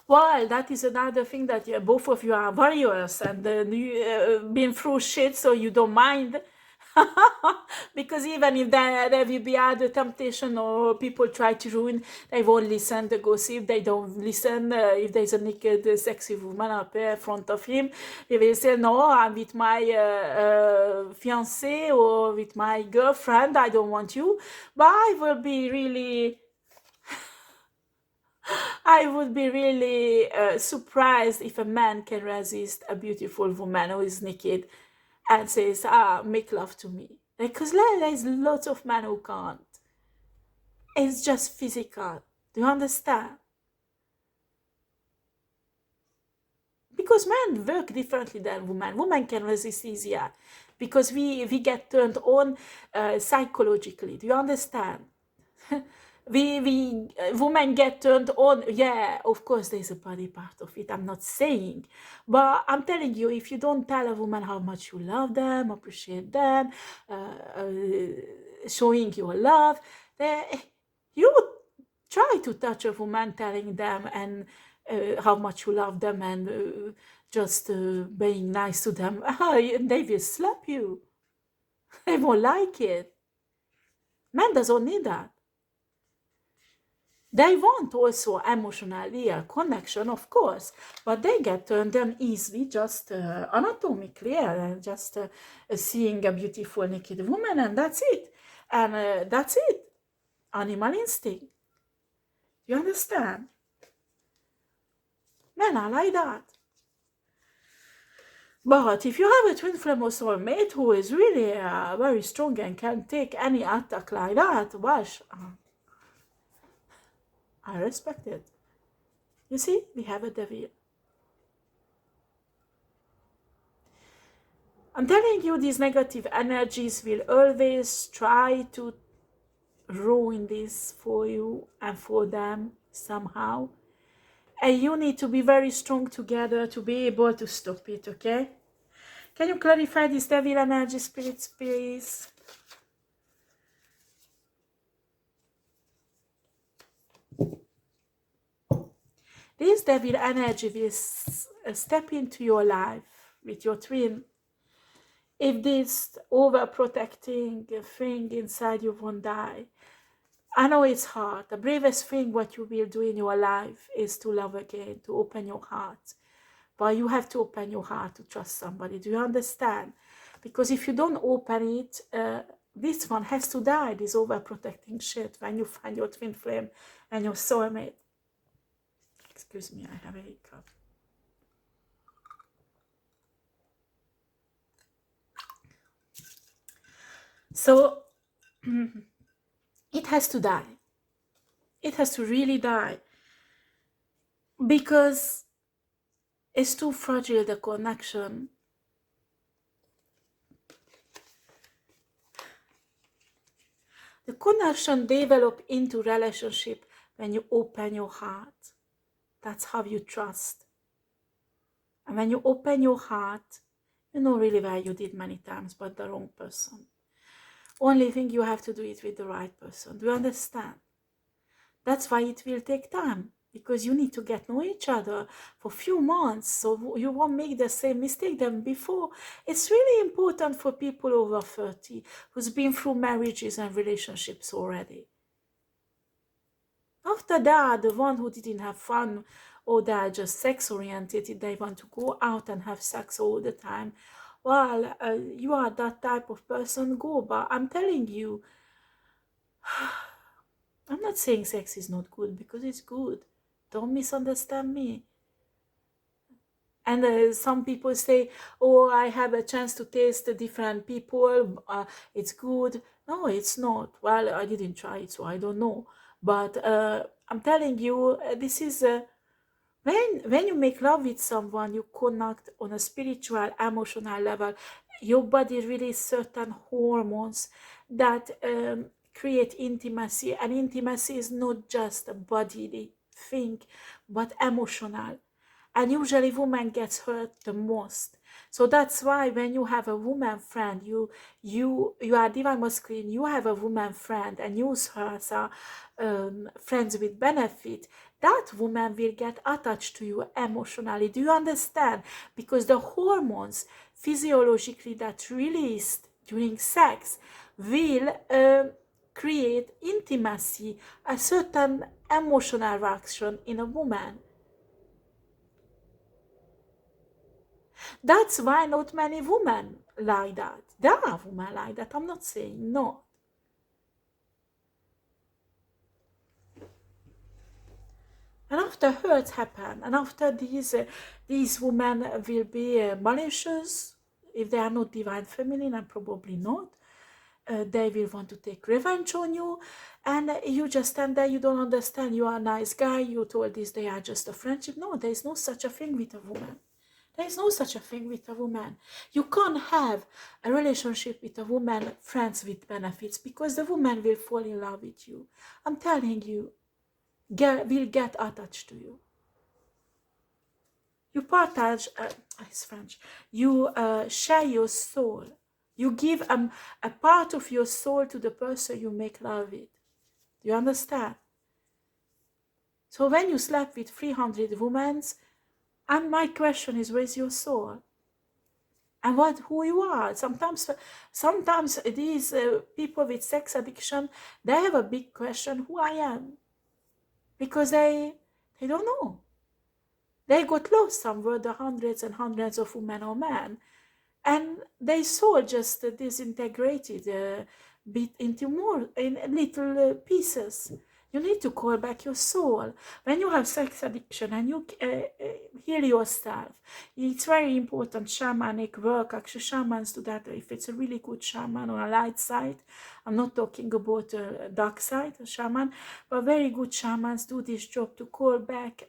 Well, that is another thing, that both of you are warriors and been through shit, so you don't mind. Because even if there will be other temptation or people try to ruin, they won't listen to gossip. They don't listen if there's a naked sexy woman up in front of him. They will say, no, I'm with my fiancé or with my girlfriend, I don't want you. But I will be really... I would be really surprised if a man can resist a beautiful woman who is naked and says, make love to me. Because there's lots of men who can't. It's just physical. Do you understand? because men work differently than women. Women can resist easier because we get turned on psychologically. Do you understand? Women get turned on. Yeah, of course there's a body part of it, I'm not saying, but I'm telling you, if you don't tell a woman how much you love them, appreciate them, showing your love, you try to touch a woman, telling them and how much you love them, and just being nice to them, they will slap you. They won't like it. Men doesn't need that. They want also emotional connection, of course, but they get turned on easily, just anatomically, just seeing a beautiful naked woman, and that's it. And that's it. Animal instinct. You understand? Men are like that. But if you have a twin flame or soulmate who is really very strong and can take any attack like that, wash. I respect it. You see, we have a devil. I'm telling you, these negative energies will always try to ruin this for you and for them somehow. And you need to be very strong together to be able to stop it, okay? Can you clarify this devil energy, spirits, please? This devil energy will step into your life with your twin. If this overprotecting thing inside you won't die. I know it's hard. The bravest thing what you will do in your life is to love again, to open your heart. But you have to open your heart to trust somebody. Do you understand? Because if you don't open it, this one has to die, this overprotecting shit, when you find your twin flame and your soulmate. Excuse me, I have a hiccup. So, it has to die. It has to really die. Because it's too fragile, the connection. The connection develops into relationship when you open your heart. That's how you trust. And when you open your heart, you know really well you did many times, but the wrong person. Only thing you have to do it with the right person. Do you understand? That's why it will take time, because you need to get to know each other for a few months, so you won't make the same mistake than before. It's really important for people over 30 who's been through marriages and relationships already. After that, the one who didn't have fun, or they are just sex oriented, they want to go out and have sex all the time, well, you are that type of person, go. But I'm telling you, I'm not saying sex is not good, because it's good. Don't misunderstand me. And some people say, oh, I have a chance to taste the different people, it's good. No, it's not. Well, I didn't try it, so I don't know. But I'm telling you, this is when you make love with someone, you connect on a spiritual, emotional level. Your body releases certain hormones that create intimacy, and intimacy is not just a bodily thing, but emotional. And usually woman gets hurt the most. So that's why when you have a woman friend, you are divine masculine, you have a woman friend and use her as a friends with benefit, that woman will get attached to you emotionally. Do you understand? Because the hormones physiologically that released during sex will create intimacy, a certain emotional reaction in a woman. That's why not many women like that. There are women like that, I'm not saying no. And after hurts happen, and after these women will be malicious, if they are not divine feminine, and probably not, they will want to take revenge on you, and you just stand there, you don't understand, you are a nice guy, you told this they are just a friendship. No, there is no such a thing with a woman. There is no such a thing with a woman. You can't have a relationship with a woman, friends with benefits, because the woman will fall in love with you. I'm telling you, will get attached to you. You partage, it's French, you share your soul. You give a part of your soul to the person you make love with. Do you understand? So when you slept with 300 women, and my question is, where's your soul? And who you are? Sometimes these people with sex addiction, they have a big question, who I am. Because they don't know. They got lost somewhere, the hundreds and hundreds of women or men. And they saw just disintegrated bit into more in little pieces. You need to call back your soul. When you have sex addiction and you heal yourself, it's very important shamanic work. Actually, shamans do that if it's a really good shaman on a light side. I'm not talking about a dark side, a shaman, but very good shamans do this job to call back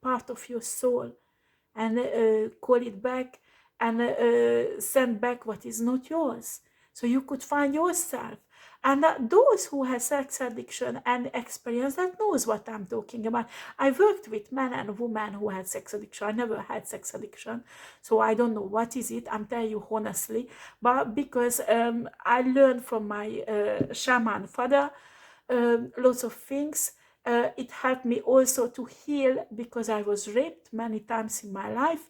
part of your soul and call it back and send back what is not yours, so you could find yourself. And those who have sex addiction and experience that knows what I'm talking about. I worked with men and women who had sex addiction. I never had sex addiction, so I don't know what is it. I'm telling you honestly, but because I learned from my shaman father lots of things. It helped me also to heal because I was raped many times in my life.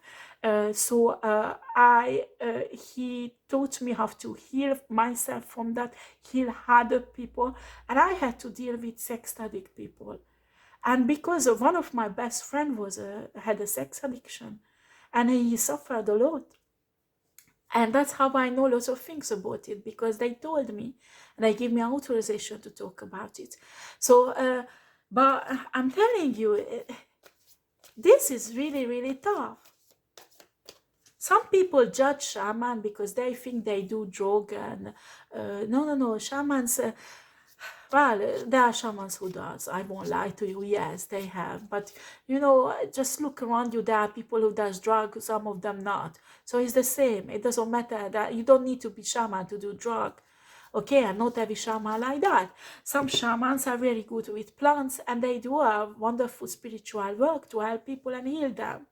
He taught me how to heal myself from that, heal other people, and I had to deal with sex addict people. And because one of my best friend had a sex addiction, and he suffered a lot. And that's how I know lots of things about it, because they told me and they gave me authorization to talk about it. So, but I'm telling you, this is really, really tough. Some people judge shaman because they think they do drug and no, shamans. Well, there are shamans who does. I won't lie to you. Yes, they have. But just look around you. There are people who does drugs. Some of them not. So it's the same. It doesn't matter that you don't need to be shaman to do drug. Okay, and not every shaman like that. Some shamans are very good with plants, and they do a wonderful spiritual work to help people and heal them.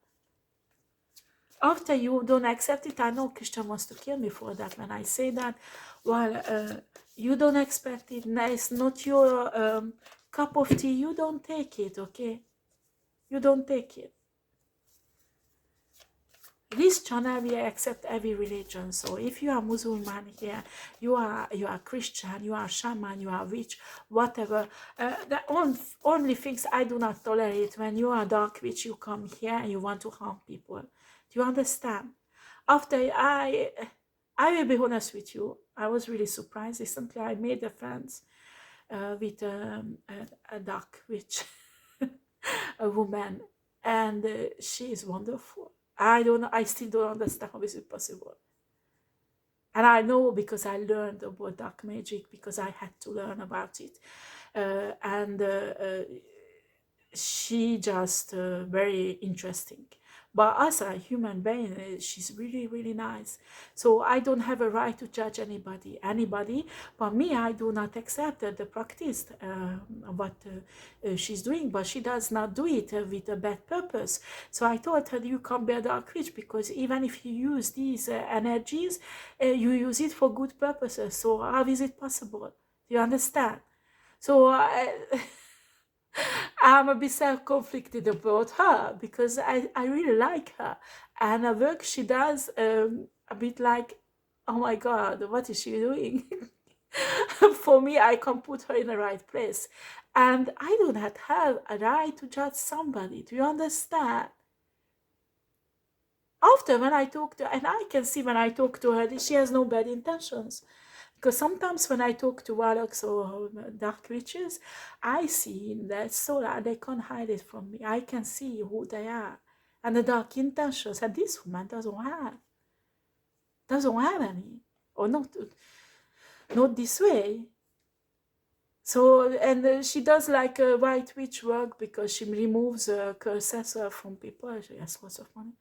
After you don't accept it, I know Christian wants to kill me for that when I say that. Well, you don't expect it, it's not your cup of tea, you don't take it, okay? You don't take it. This channel we accept every religion. So if you are Muslim here, you are Christian, you are shaman, you are witch, whatever. The only things I do not tolerate when you are dark witch, you come here and you want to harm people. Do you understand? After I will be honest with you, I was really surprised. Recently I made a friends with a dark witch, a woman, and she is wonderful. I still don't understand how is it possible. And I know because I learned about dark magic, because I had to learn about it. And she just very interesting. But as a human being, she's really, really nice. So I don't have a right to judge anybody. But me, I do not accept the practice, what she's doing. But she does not do it with a bad purpose. So I told her, you can't be a dark witch, because even if you use these energies, you use it for good purposes. So how is it possible? Do you understand? So I'm a bit self-conflicted about her, because I really like her, and the work she does, a bit like, oh my god, what is she doing? For me, I can put her in the right place, and I do not have a right to judge somebody. Do you understand? After when I talk to, and I can see when I talk to her that she has no bad intentions. Because sometimes when I talk to warlocks or dark witches, I see in their soul, they can't hide it from me. I can see who they are and the dark intentions. And this woman doesn't have any, or not this way. So, and she does like a white witch work, because she removes curses from people. She has lots of money.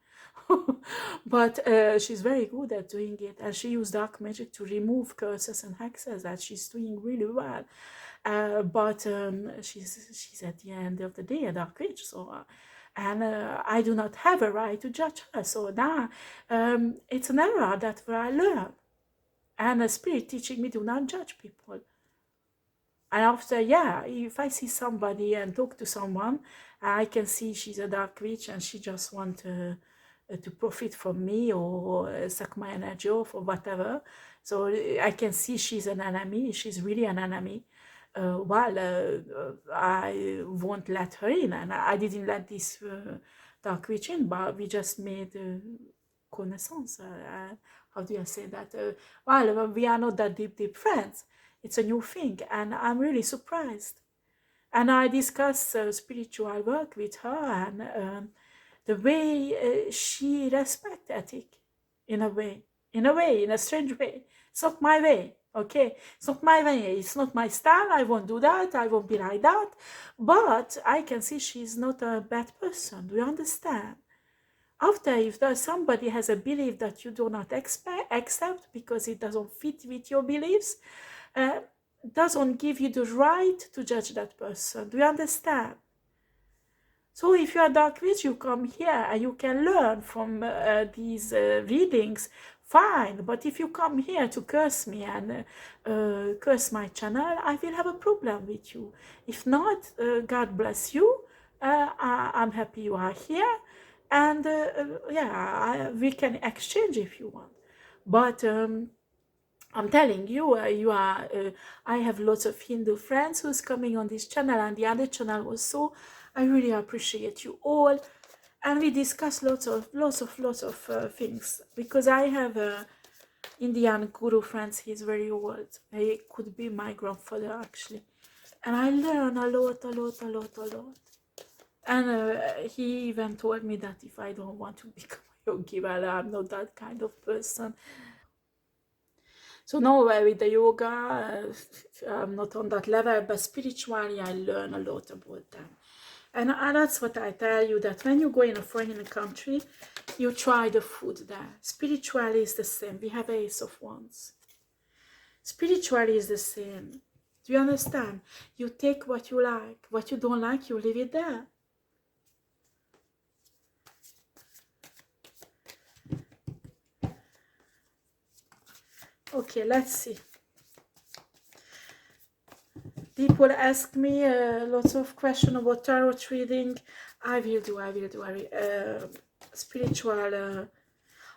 But she's very good at doing it, and she used dark magic to remove curses and hexes, that she's doing really well. But she's at the end of the day a dark witch, so and I do not have a right to judge her. So now it's an error that where I learn, and a spirit teaching me do not judge people. And after, yeah, if I see somebody and talk to someone, I can see she's a dark witch and she just want to profit from me, or suck my energy off, or whatever. So I can see she's an enemy. She's really an enemy. I won't let her in, and I didn't let this dark witch in, but we just made connaissance. How do I say that? We are not that deep friends. It's a new thing, and I'm really surprised. And I discussed spiritual work with her, and the way she respects ethic, in a strange way. It's not my way, okay? It's not my way. It's not my style. I won't do that. I won't be like that. But I can see she's not a bad person. Do you understand? After, if there's somebody has a belief that you do not accept because it doesn't fit with your beliefs, doesn't give you the right to judge that person. Do you understand? So if you are dark witch, you come here and you can learn from these readings, fine. But if you come here to curse me and curse my channel, I will have a problem with you. If not, God bless you. I'm happy you are here. And yeah, we can exchange if you want. But I'm telling you, I have lots of Hindu friends who's coming on this channel and the other channel also. I really appreciate you all, and we discuss lots of things, because I have a Indian guru friends. He's very old. He could be my grandfather actually, and I learn a lot. And he even told me that if I don't want to become a yogi, well, I'm not that kind of person. So now with the yoga, I'm not on that level, but spiritually I learn a lot about them. And that's what I tell you, that when you go in a foreign country, you try the food there. Spiritually is the same. We have Ace of Wands. Spiritually is the same. Do you understand? You take what you like. What you don't like, you leave it there. Okay, let's see. People ask me lots of questions about tarot reading. I will do. Spiritual.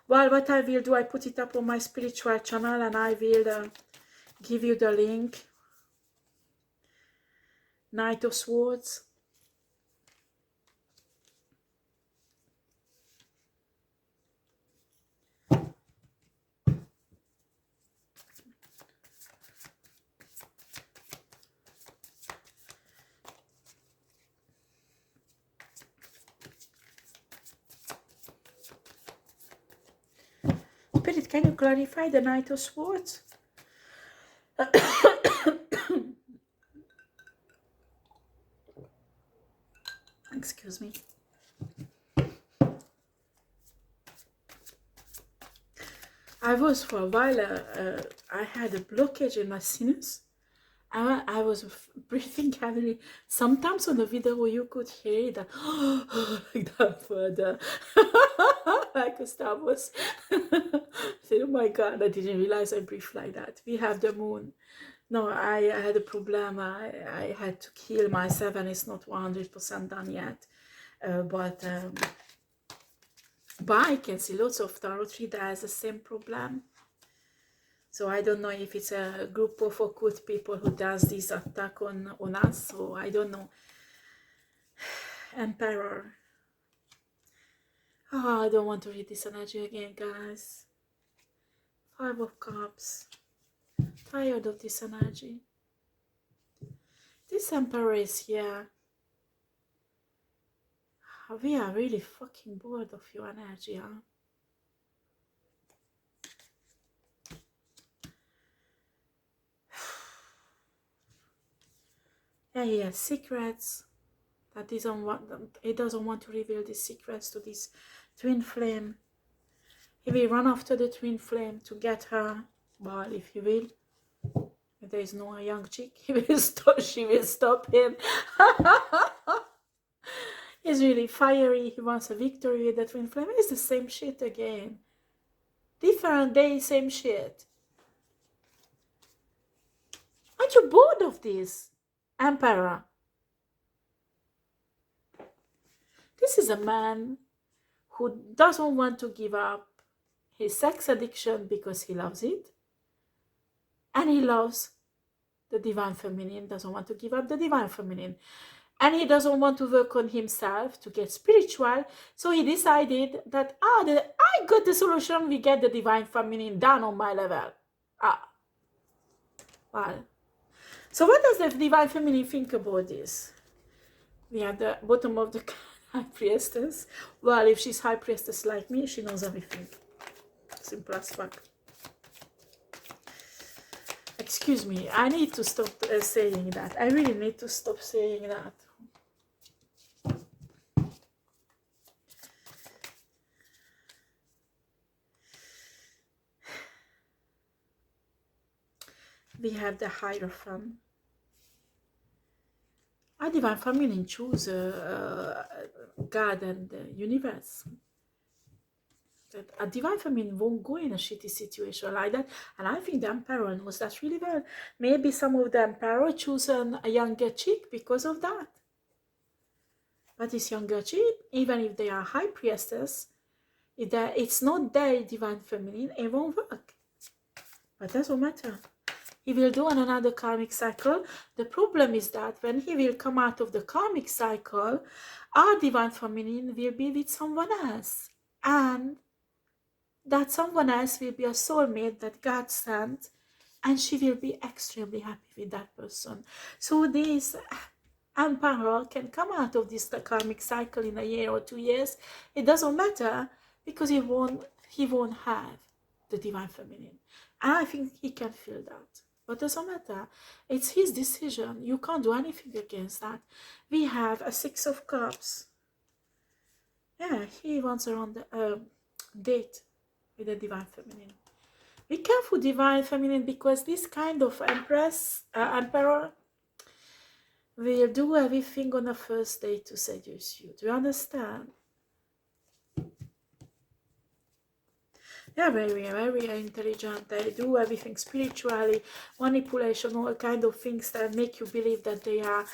Well, what I will do, I put it up on my spiritual channel, and I will give you the link. Knight of Swords. Spirit, can you clarify the Knight of Swords? Excuse me. I was for a while, I had a blockage in my sinus. I was breathing heavily. Sometimes on the video you could hear that, like that further, like a star was. Oh my God, I didn't realize I breathed like that. We have the moon. No, I had a problem. I had to heal myself, and it's not 100% done yet. But I can see lots of tarot readers has the same problem. So I don't know if it's a group of occult people who does this attack on us. So I don't know. Emperor. Oh, I don't want to read this energy again, guys. 5 of Cups. Tired of this energy. This Emperor is here. We are really fucking bored of your energy, huh? Yeah, he has secrets. That he doesn't want to reveal these secrets to this twin flame. He will run after the twin flame to get her. Well, if he will. If there is no young chick, he will stop, she will stop him. He's really fiery. He wants a victory with the twin flame. It's the same shit again. Different day, same shit. Aren't you bored of this, Emperor? This is a man who doesn't want to give up his sex addiction because he loves it. And he loves the divine feminine, doesn't want to give up the divine feminine. And he doesn't want to work on himself to get spiritual. So he decided that, I got the solution, we get the divine feminine down on my level. Well. So what does the divine feminine think about this? We have the bottom of the high priestess. Well, if she's high priestess like me, she knows everything. Simple as fuck. Excuse me, I need to stop saying that. I really need to stop saying that. We have the Hierophant. A divine feminine choose God and the universe. That a divine feminine won't go in a shitty situation like that, and I think the Emperor knows that really well. Maybe some of the Emperor choose a younger chick because of that. But this younger chick, even if they are high priestess, if it's not their divine feminine, it won't work. But that doesn't matter. He will do on another karmic cycle. The problem is that when he will come out of the karmic cycle, our divine feminine will be with someone else. And that someone else will be a soulmate that God sent, and she will be extremely happy with that person. So this Emperor can come out of this karmic cycle in a year or 2 years. It doesn't matter, because he won't have the divine feminine. And I think he can feel that. But it doesn't matter. It's his decision. You can't do anything against that. We have a Six of Cups. Yeah, he wants around the date with the divine feminine. Be careful, divine feminine, because this kind of emperor will do everything on the first day to seduce you. Do you understand? They are very, very intelligent. They do everything spiritually, manipulation, all kind of things that make you believe that they are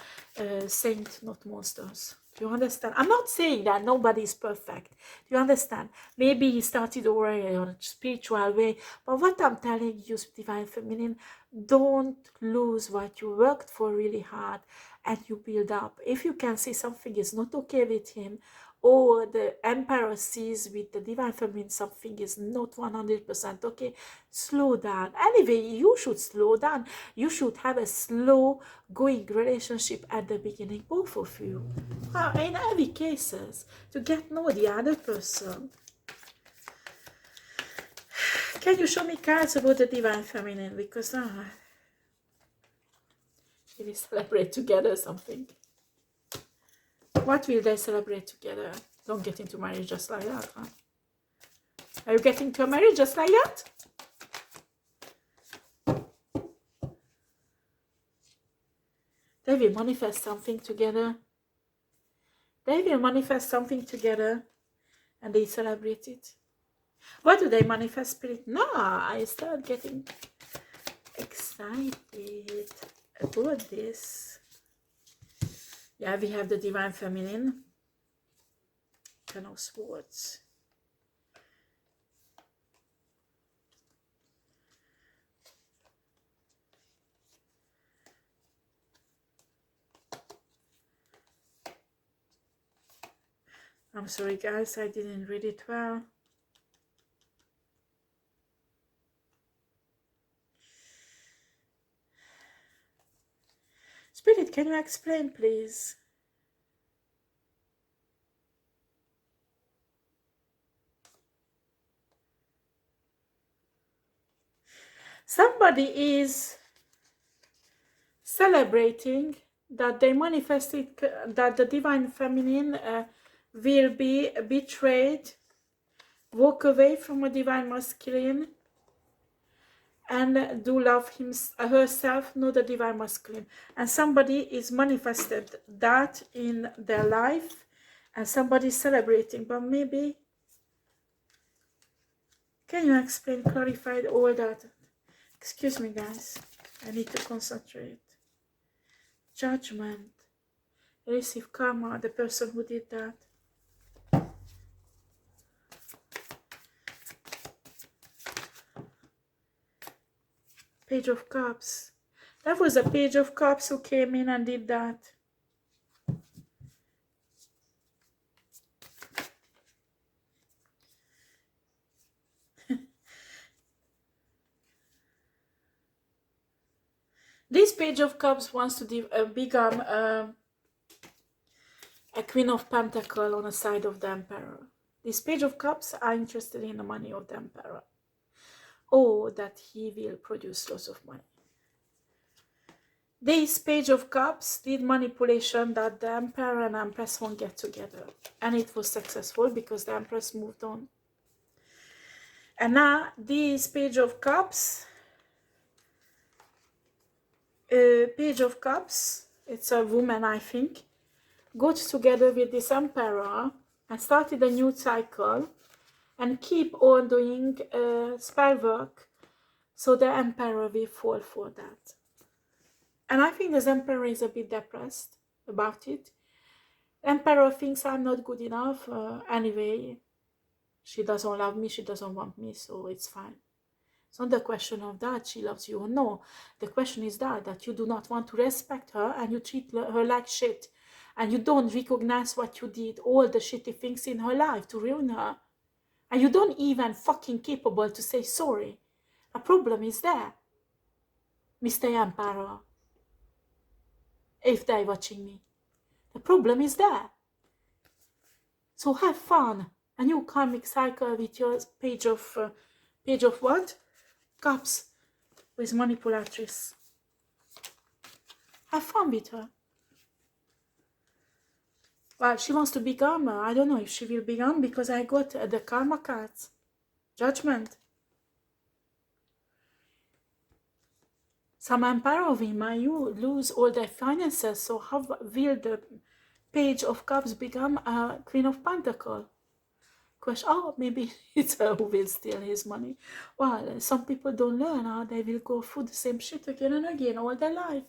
saints, not monsters. Do you understand? I'm not saying that nobody is perfect. Do you understand? Maybe he started already on a spiritual way. But what I'm telling you, divine feminine, don't lose what you worked for really hard and you build up. If you can see something is not okay with him, or the Emperor sees with the divine feminine something is not 100% okay, slow down. Anyway, you should slow down. You should have a slow going relationship at the beginning, both of you. In every cases, to get to know the other person. Can you show me cards about the divine feminine? Because they will celebrate together something. What will they celebrate together? Don't get into marriage just like that, huh? Are you getting to a marriage just like that? They will manifest something together. They will manifest something together and they celebrate it. What do they manifest, Spirit? No, I start getting excited about this. Yeah, we have the divine feminine. Ten of Swords. I'm sorry guys, I didn't read it well. Spirit, can you explain please? Somebody is celebrating that they manifested, that the divine feminine will be betrayed walk away from a divine masculine and do love herself, not the divine masculine. And somebody is manifested that in their life, and somebody is celebrating. But maybe, can you explain, clarify all that? Excuse me, guys. I need to concentrate. Judgment. Receive karma, the person who did that. Page of Cups. That was a Page of Cups who came in and did that. This Page of Cups wants to become a Queen of Pentacles on the side of the Emperor. This Page of Cups are interested in the money of the Emperor. Or that he will produce lots of money. This Page of Cups did manipulation that the Emperor and Empress won't get together. And it was successful because the Empress moved on. And now this Page of Cups, it's a woman, I think, got together with this Emperor and started a new cycle and keep on doing spell work, so the Emperor will fall for that. And I think this Emperor is a bit depressed about it. Emperor thinks I'm not good enough. Anyway, she doesn't love me, she doesn't want me, so it's fine. It's not the question of that she loves you or no. The question is that you do not want to respect her and you treat her like shit. And you don't recognize what you did, all the shitty things in her life to ruin her. And you don't even fucking capable to say sorry. A problem is there, Mr. Emperor. If they're watching me, the problem is there. So have fun. A new karmic cycle with your page of what? Cups with manipulatrix. Have fun with her. Well, she wants to become, I don't know if she will become, because I got the karma cards. Judgment. Some Emperor women, you lose all their finances, so how will the Page of Cups become a Queen of Pentacles? Question, oh, maybe it's her who will steal his money. Well, some people don't learn how they will go through the same shit again and again all their life.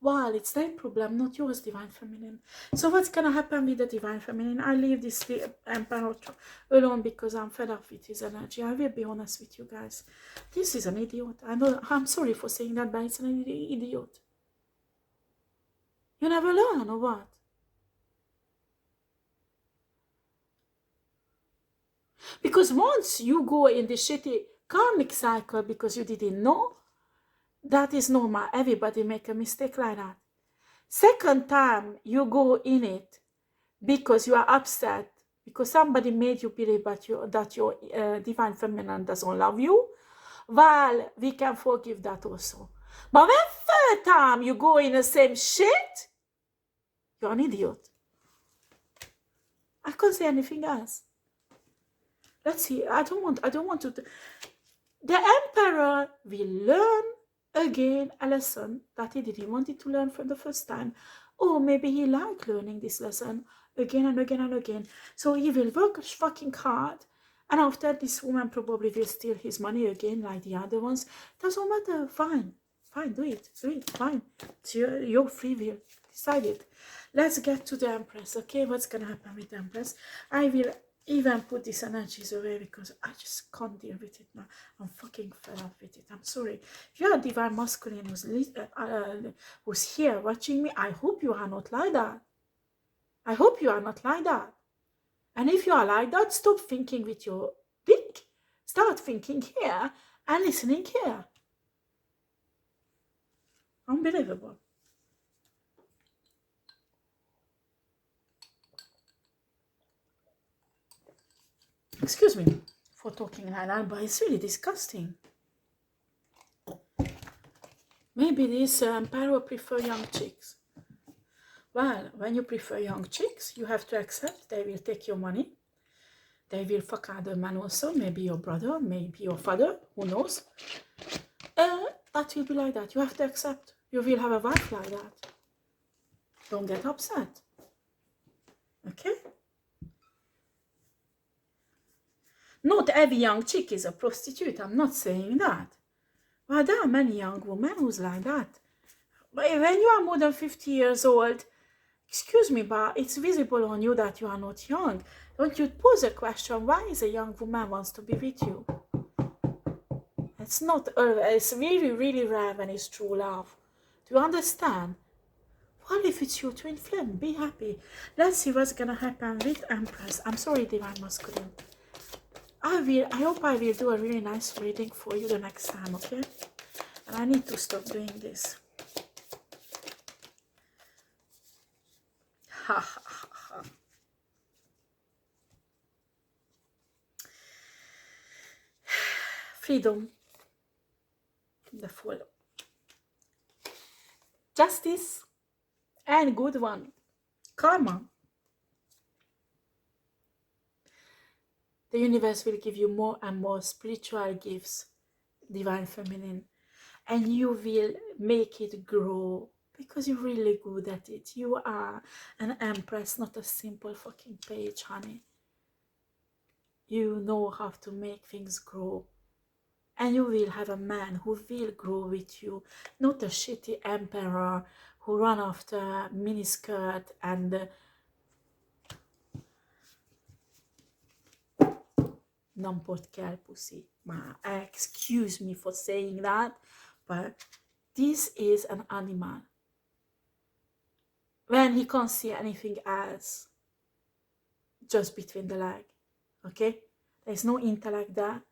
Well, it's their problem, not yours, Divine Feminine. So what's gonna happen with the Divine Feminine? I leave this Emperor alone because I'm fed up with his energy. I will be honest with you guys. This is an idiot. I know, I'm sorry for saying that, but it's an idiot. You never learn, or what? Because once you go in the shitty karmic cycle because you didn't know, that is normal. Everybody make a mistake like that. Second time you go in it because you are upset, because somebody made you believe that your Divine Feminine doesn't love you, well, we can forgive that also. But when third time you go in the same shit, you're an idiot. I can't say anything else. Let's see. I don't want to. The Emperor will learn again a lesson that he didn't want it to learn from the first time. Or maybe he liked learning this lesson again and again and again. So he will work fucking hard. And after, this woman probably will steal his money again like the other ones. Doesn't matter. Fine. Fine. Do it. Fine. It's your free will. Decide it. Let's get to the Empress. Okay, what's going to happen with the Empress? I will even put these energies away because I just can't deal with it now. I'm fucking fed up with it. I'm sorry. If you are Divine Masculine who's here watching me, I hope you are not like that. I hope you are not like that. And if you are like that, stop thinking with your dick. Start thinking here and listening here. Unbelievable. Excuse me for talking like that, but it's really disgusting. Maybe this Emperor prefer young chicks. Well, when you prefer young chicks, you have to accept they will take your money. They will fuck other man also, maybe your brother, maybe your father, who knows. That will be like that. You have to accept. You will have a wife like that. Don't get upset. Okay? Not every young chick is a prostitute. I'm not saying that. But there are many young women who's like that. But when you are more than 50 years old, excuse me, but it's visible on you that you are not young. Don't you pose a question, why is a young woman wants to be with you? It's really, really rare when it's true love. Do you understand? What if it's your twin flame? Be happy. Let's see what's gonna happen with Empress. I'm sorry, Divine Masculine. I hope I will do a really nice reading for you the next time, okay? And I need to stop doing this. Ha ha ha ha. Freedom. The Fool. Justice. And good one. Karma. The universe will give you more and more spiritual gifts, Divine Feminine, and you will make it grow because you're really good at it. You are an Empress, not a simple fucking page, honey. You know how to make things grow. And you will have a man who will grow with you, not a shitty emperor who run after miniskirt and non-pot kell pussy. Excuse me for saying that, but this is an animal. When he can't see anything else, just between the leg, okay? There's no intellect there.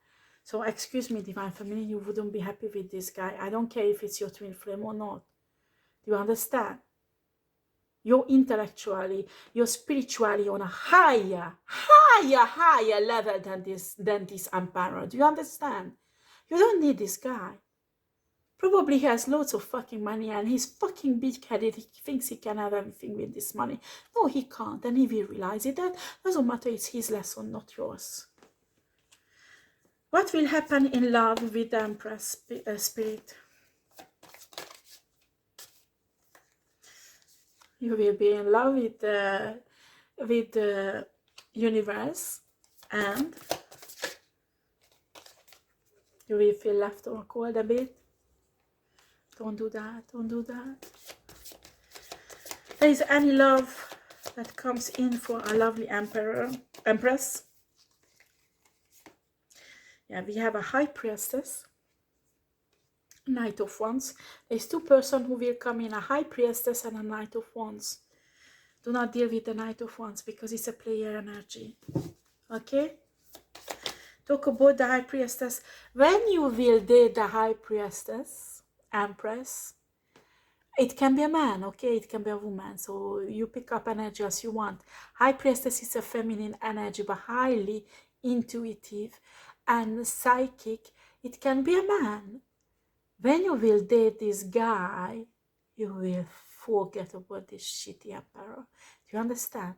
So excuse me, Divine Feminine, you wouldn't be happy with this guy. I don't care if it's your twin flame or not. Do you understand? You're intellectually, you're spiritually on a higher level than this emperor. Do you understand? You don't need this guy. Probably he has loads of fucking money and he's fucking big-headed. He thinks he can have everything with this money. No, he can't, and he will realize it. That doesn't matter, it's his lesson, not yours. What will happen in love with the Empress Spirit? You will be in love with the universe, and you will feel left or cold a bit. Don't do that, don't do that. There is any love that comes in for a lovely Empress. Yeah, we have a High Priestess, Knight of Wands. There's two persons who will come in, a High Priestess and a Knight of Wands. Do not deal with the Knight of Wands because it's a player energy. Okay? Talk about the High Priestess. When you will date the High Priestess, Empress, it can be a man, okay? It can be a woman. So you pick up energy as you want. High Priestess is a feminine energy, but highly intuitive and psychic. It can be a man. When you will date this guy, you will forget about this shitty emperor. Do you understand?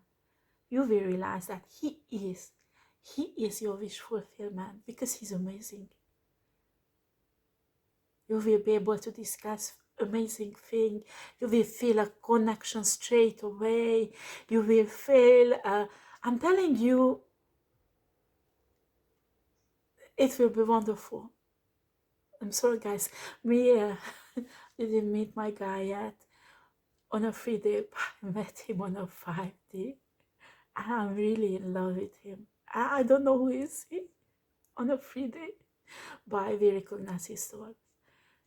You will realize that he is your wish fulfillment because he's amazing. You will be able to discuss amazing things. You will feel a connection straight away. You will feel, I'm telling you, it will be wonderful. I'm sorry, guys. Me didn't meet my guy yet on a 3D, but I met him on a 5D. And I'm really in love with him. I don't know who is he on a 3D, but I will recognize his soul.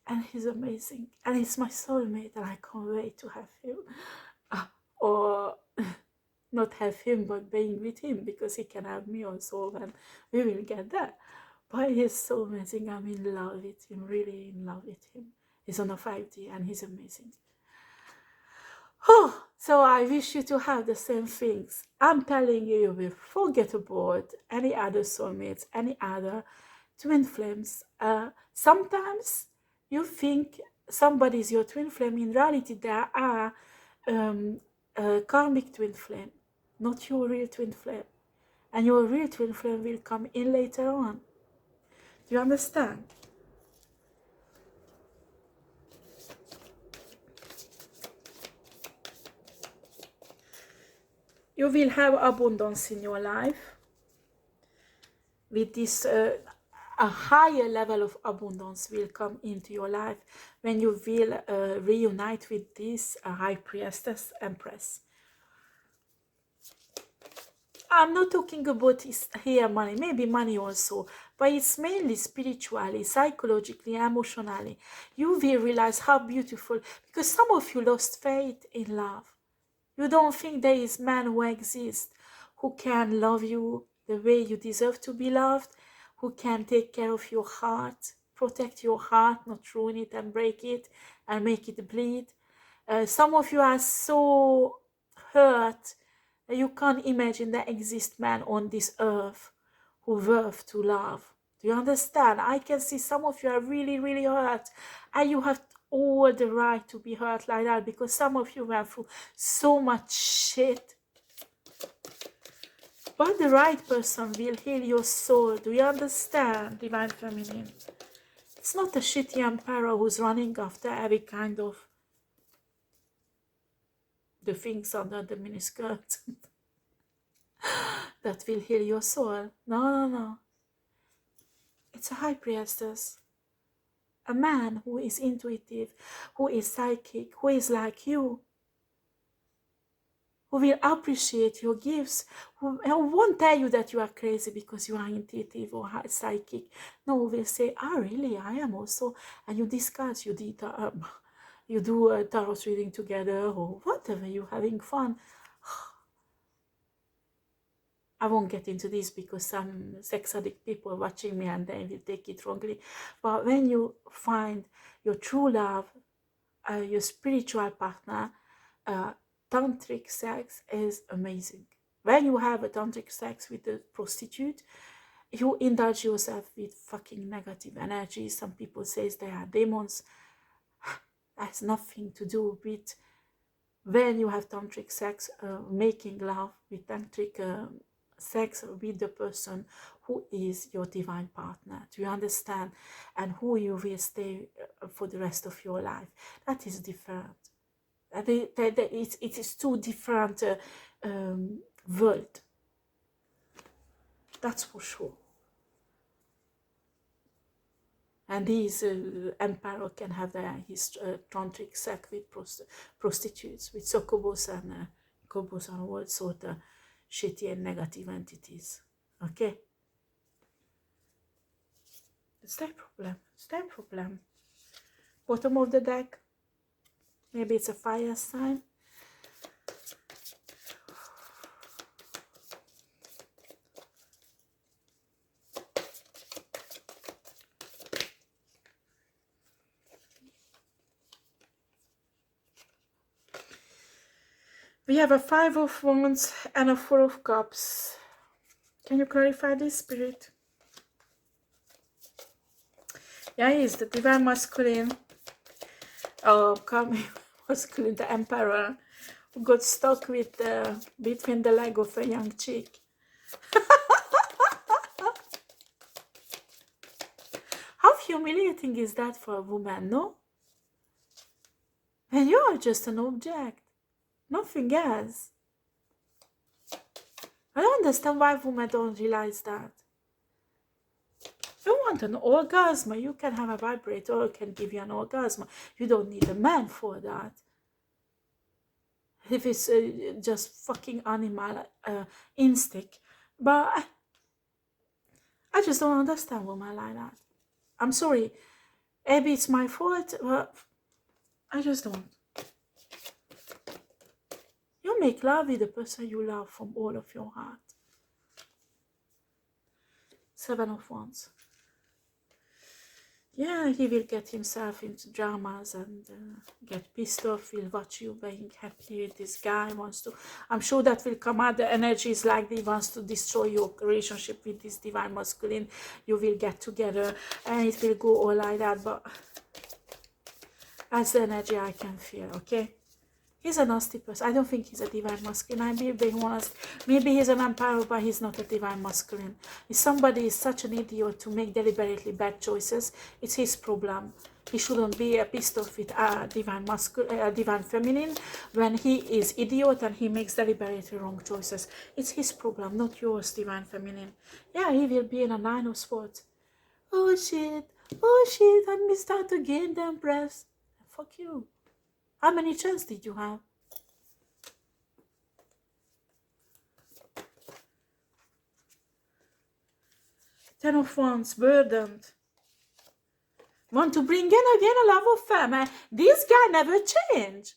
And he's amazing. And he's my soulmate, and I can't wait to have him. Or not have him, but being with him, because he can have me also, and we will get there. But he's so amazing. I'm in love with him, really in love with him. He's on a 5D and he's amazing. Oh, so I wish you to have the same things. I'm telling you, you will forget about any other soulmates, any other twin flames. Sometimes you think somebody is your twin flame. In reality, there are karmic twin flame, not your real twin flame. and your real twin flame will come in later on. Do you understand? You will have abundance in your life with this. A higher level of abundance will come into your life when you will reunite with this high priestess empress. I'm not talking about here money, maybe money also, but it's mainly spiritually, psychologically, emotionally. You will realize how beautiful, because some of you lost faith in love. You don't think there is man who exists who can love you the way you deserve to be loved, who can take care of your heart, protect your heart, not ruin it and break it and make it bleed. Some of you are so hurt that you can't imagine there exists man on this earth who worth to love. Do you understand? I can see some of you are really, really hurt, and you have all the right to be hurt like that, because some of you went through so much shit. But the right person will heal your soul. Do you understand, Divine Feminine? It's not a shitty emperor who's running after every kind of the things under the miniskirt that will heal your soul. No, no, no. It's a high priestess. A man who is intuitive, who is psychic, who is like you, who will appreciate your gifts, who won't tell you that you are crazy because you are intuitive or psychic. No, who will say, ah, really, I am also. And you discuss, you do a tarot reading together or whatever, you're having fun. I won't get into this because some sex addict people are watching me and they will take it wrongly. But when you find your true love, your spiritual partner, tantric sex is amazing. When you have a tantric sex with a prostitute, you indulge yourself with fucking negative energy. Some people say they are demons. That's nothing to do with when you have tantric sex, making love with tantric sex with the person who is your divine partner. Do you understand? And who you will stay for the rest of your life. That is different. It is two different worlds. That's for sure. And these emperor can have his tantric sex with prostitutes, with succubus and incubus and all sort of shitty and negative entities. Okay? It's their problem. It's their problem. Bottom of the deck. Maybe it's a fire sign. We have a 5 of Wands and a 4 of Cups. Can you clarify this, Spirit? Yeah, he's the Divine Masculine. Coming masculine, the Emperor, who got stuck with between the leg of a young chick. How humiliating is that for a woman, no? And you are just an object. Nothing else. I don't understand why women don't realize that. If you want an orgasm, you can have a vibrator, it can give you an orgasm. You don't need a man for that. If it's just fucking animal instinct. But I just don't understand women like that. I'm sorry. Maybe it's my fault, but I just don't. You make love with the person you love from all of your heart. 7 of Wands. Yeah, he will get himself into dramas and get pissed off. He'll watch you being happy with this guy. Wants to. I'm sure that will come out. The energy is like he wants to destroy your relationship with this Divine Masculine. You will get together and it will go all like that. But that's the energy I can feel, okay? He's a nasty person. I don't think he's a divine masculine. I'm being honest. Maybe he's an emperor, but he's not a divine masculine. If somebody is such an idiot to make deliberately bad choices, it's his problem. He shouldn't be pissed off with a divine feminine when he is idiot and he makes deliberately wrong choices. It's his problem, not yours, divine feminine. Yeah, he will be in a 9 of Swords. Oh shit, I missed out again, the Empress. Fuck you. How many chances did you have? 10 of Wands, burdened. Want to bring in again a love affair. This guy never changed.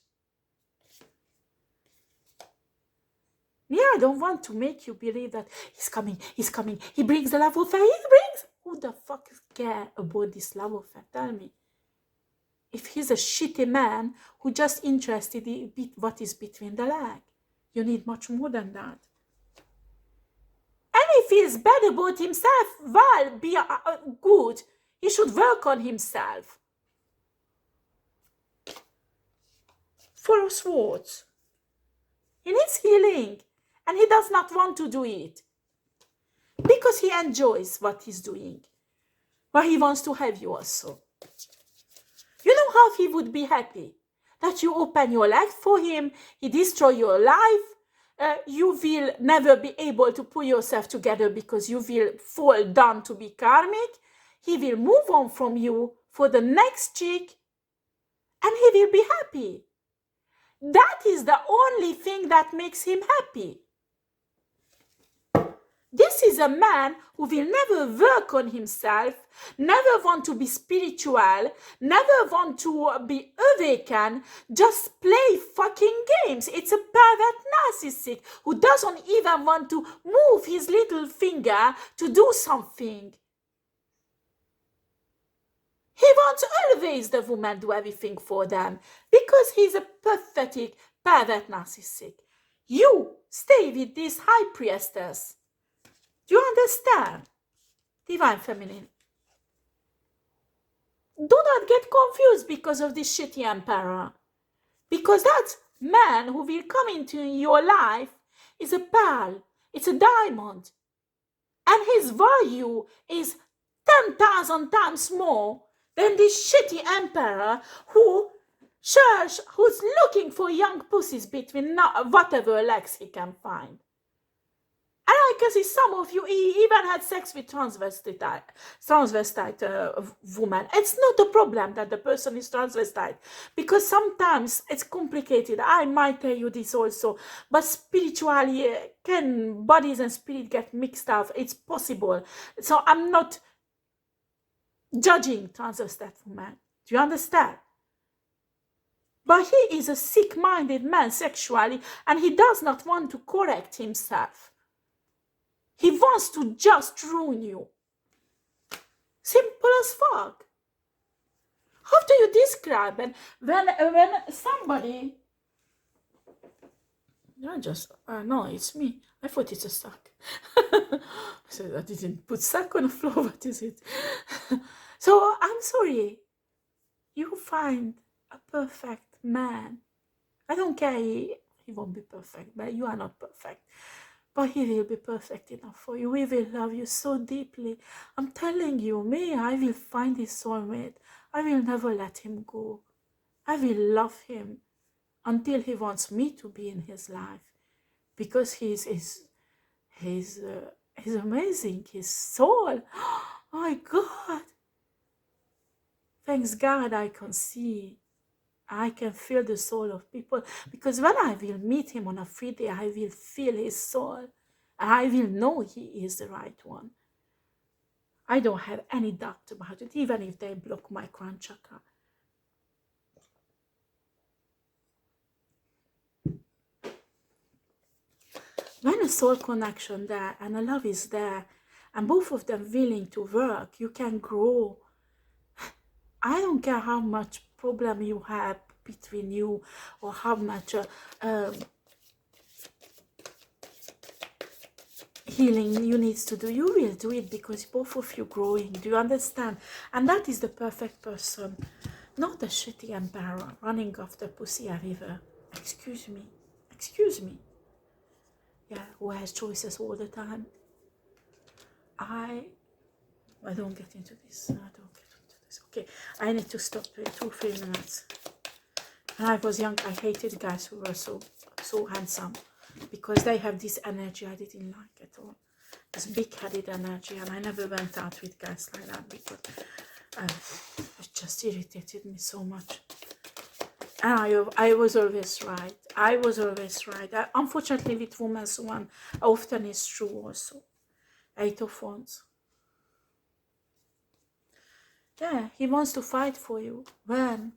Yeah, I don't want to make you believe that he's coming. He brings the love affair. Who the fuck care about this love affair? Tell me. If he's a shitty man who just interested in what is between the leg, you need much more than that. And if he's bad about himself, well, be good. He should work on himself. 4 of Swords. He needs healing, and he does not want to do it because he enjoys what he's doing, but he wants to have you also. You know how he would be happy? That you open your life for him, he destroy your life, you will never be able to pull yourself together because you will fall down to be karmic. He will move on from you for the next chick, and he will be happy. That is the only thing that makes him happy. This is a man who will never work on himself, never want to be spiritual, never want to be awakened, just play fucking games. It's a pervert narcissist who doesn't even want to move his little finger to do something. He wants always the woman do everything for them because he's a pathetic, pervert narcissist. You stay with this high priestess. Do you understand? Divine feminine. Do not get confused because of this shitty emperor. Because that man who will come into your life is a pearl. It's a diamond. And his value is 10,000 times more than this shitty emperor who's looking for young pussies between whatever legs he can find. And I can see some of you even had sex with transvestite woman. It's not a problem that the person is transvestite, because sometimes it's complicated. I might tell you this also, but spiritually, can bodies and spirit get mixed up? It's possible. So I'm not judging transvestite woman. Do you understand? But he is a sick-minded man sexually, and he does not want to correct himself. He wants to just ruin you. Simple as fuck. How do you describe it when somebody... No, it's me. I thought it's a sack. So I didn't put sack on the floor. What is it? So I'm sorry. You find a perfect man. I don't care. He won't be perfect, but you are not perfect. But he will be perfect enough for you. He will love you so deeply. I'm telling you, I will find his soulmate. I will never let him go. I will love him until he wants me to be in his life. Because he's amazing. His soul. Oh my God. Thanks God I can see. I can feel the soul of people, because when I will meet him on a free day, I will feel his soul. And I will know he is the right one. I don't have any doubt about it, even if they block my crown chakra. When a soul connection there and a love is there, and both of them willing to work, you can grow. I don't care how much problem you have between you, or how much healing you need to do. You will do it because both of you growing. Do you understand? And that is the perfect person, not the shitty emperor running after pussy everywhere. excuse me. Yeah, who has choices all the time. I don't get into this. I don't get into this. Okay, I need to stop in 2-3 minutes. When I was young, I hated guys who were so handsome because they have this energy I didn't like at all. This big-headed energy, and I never went out with guys like that because it just irritated me so much. And I was always right. Unfortunately, with women, one often is true also. 8 of Wands. Yeah, he wants to fight for you. When?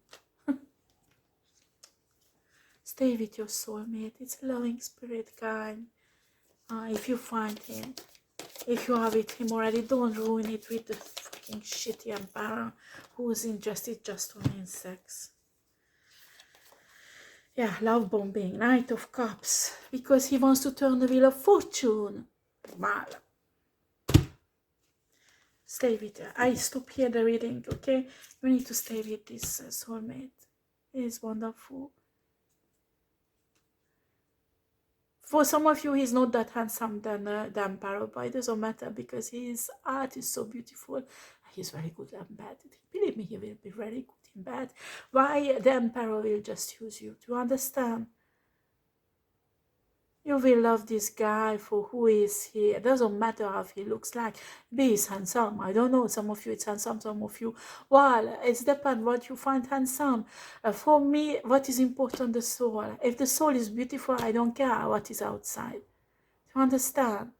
Stay with your soulmate. It's a loving spirit, kind. If you find him, if you are with him already, don't ruin it with the fucking shitty Emperor who's interested just only in sex. Yeah, love bombing, Knight of Cups, because he wants to turn the wheel of fortune. Mal. Stay with her. I stop here the reading, okay? You need to stay with this soulmate. He is wonderful. For some of you, he's not that handsome than the Emperor, but it doesn't matter because his art is so beautiful. He's very good in bed. Believe me, he will be very good in bed. Why the Emperor will just use you? Do you understand? You will love this guy for who is he. It doesn't matter how he looks like. Be he's handsome. I don't know. Some of you it's handsome. Some of you, well, it depends what you find handsome. For me, what is important, the soul. If the soul is beautiful, I don't care what is outside. You understand?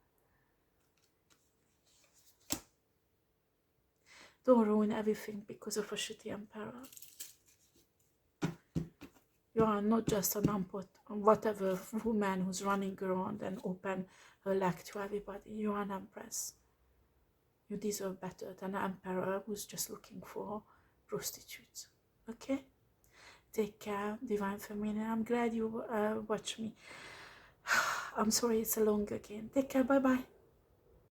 Don't ruin everything because of a shitty Emperor. You are not just an whatever woman who's running around and open her leg to everybody. You are an empress. You deserve better than an emperor who's just looking for prostitutes. Okay? Take care, Divine Feminine. I'm glad you watched me. I'm sorry it's a long again. Take care. Bye-bye.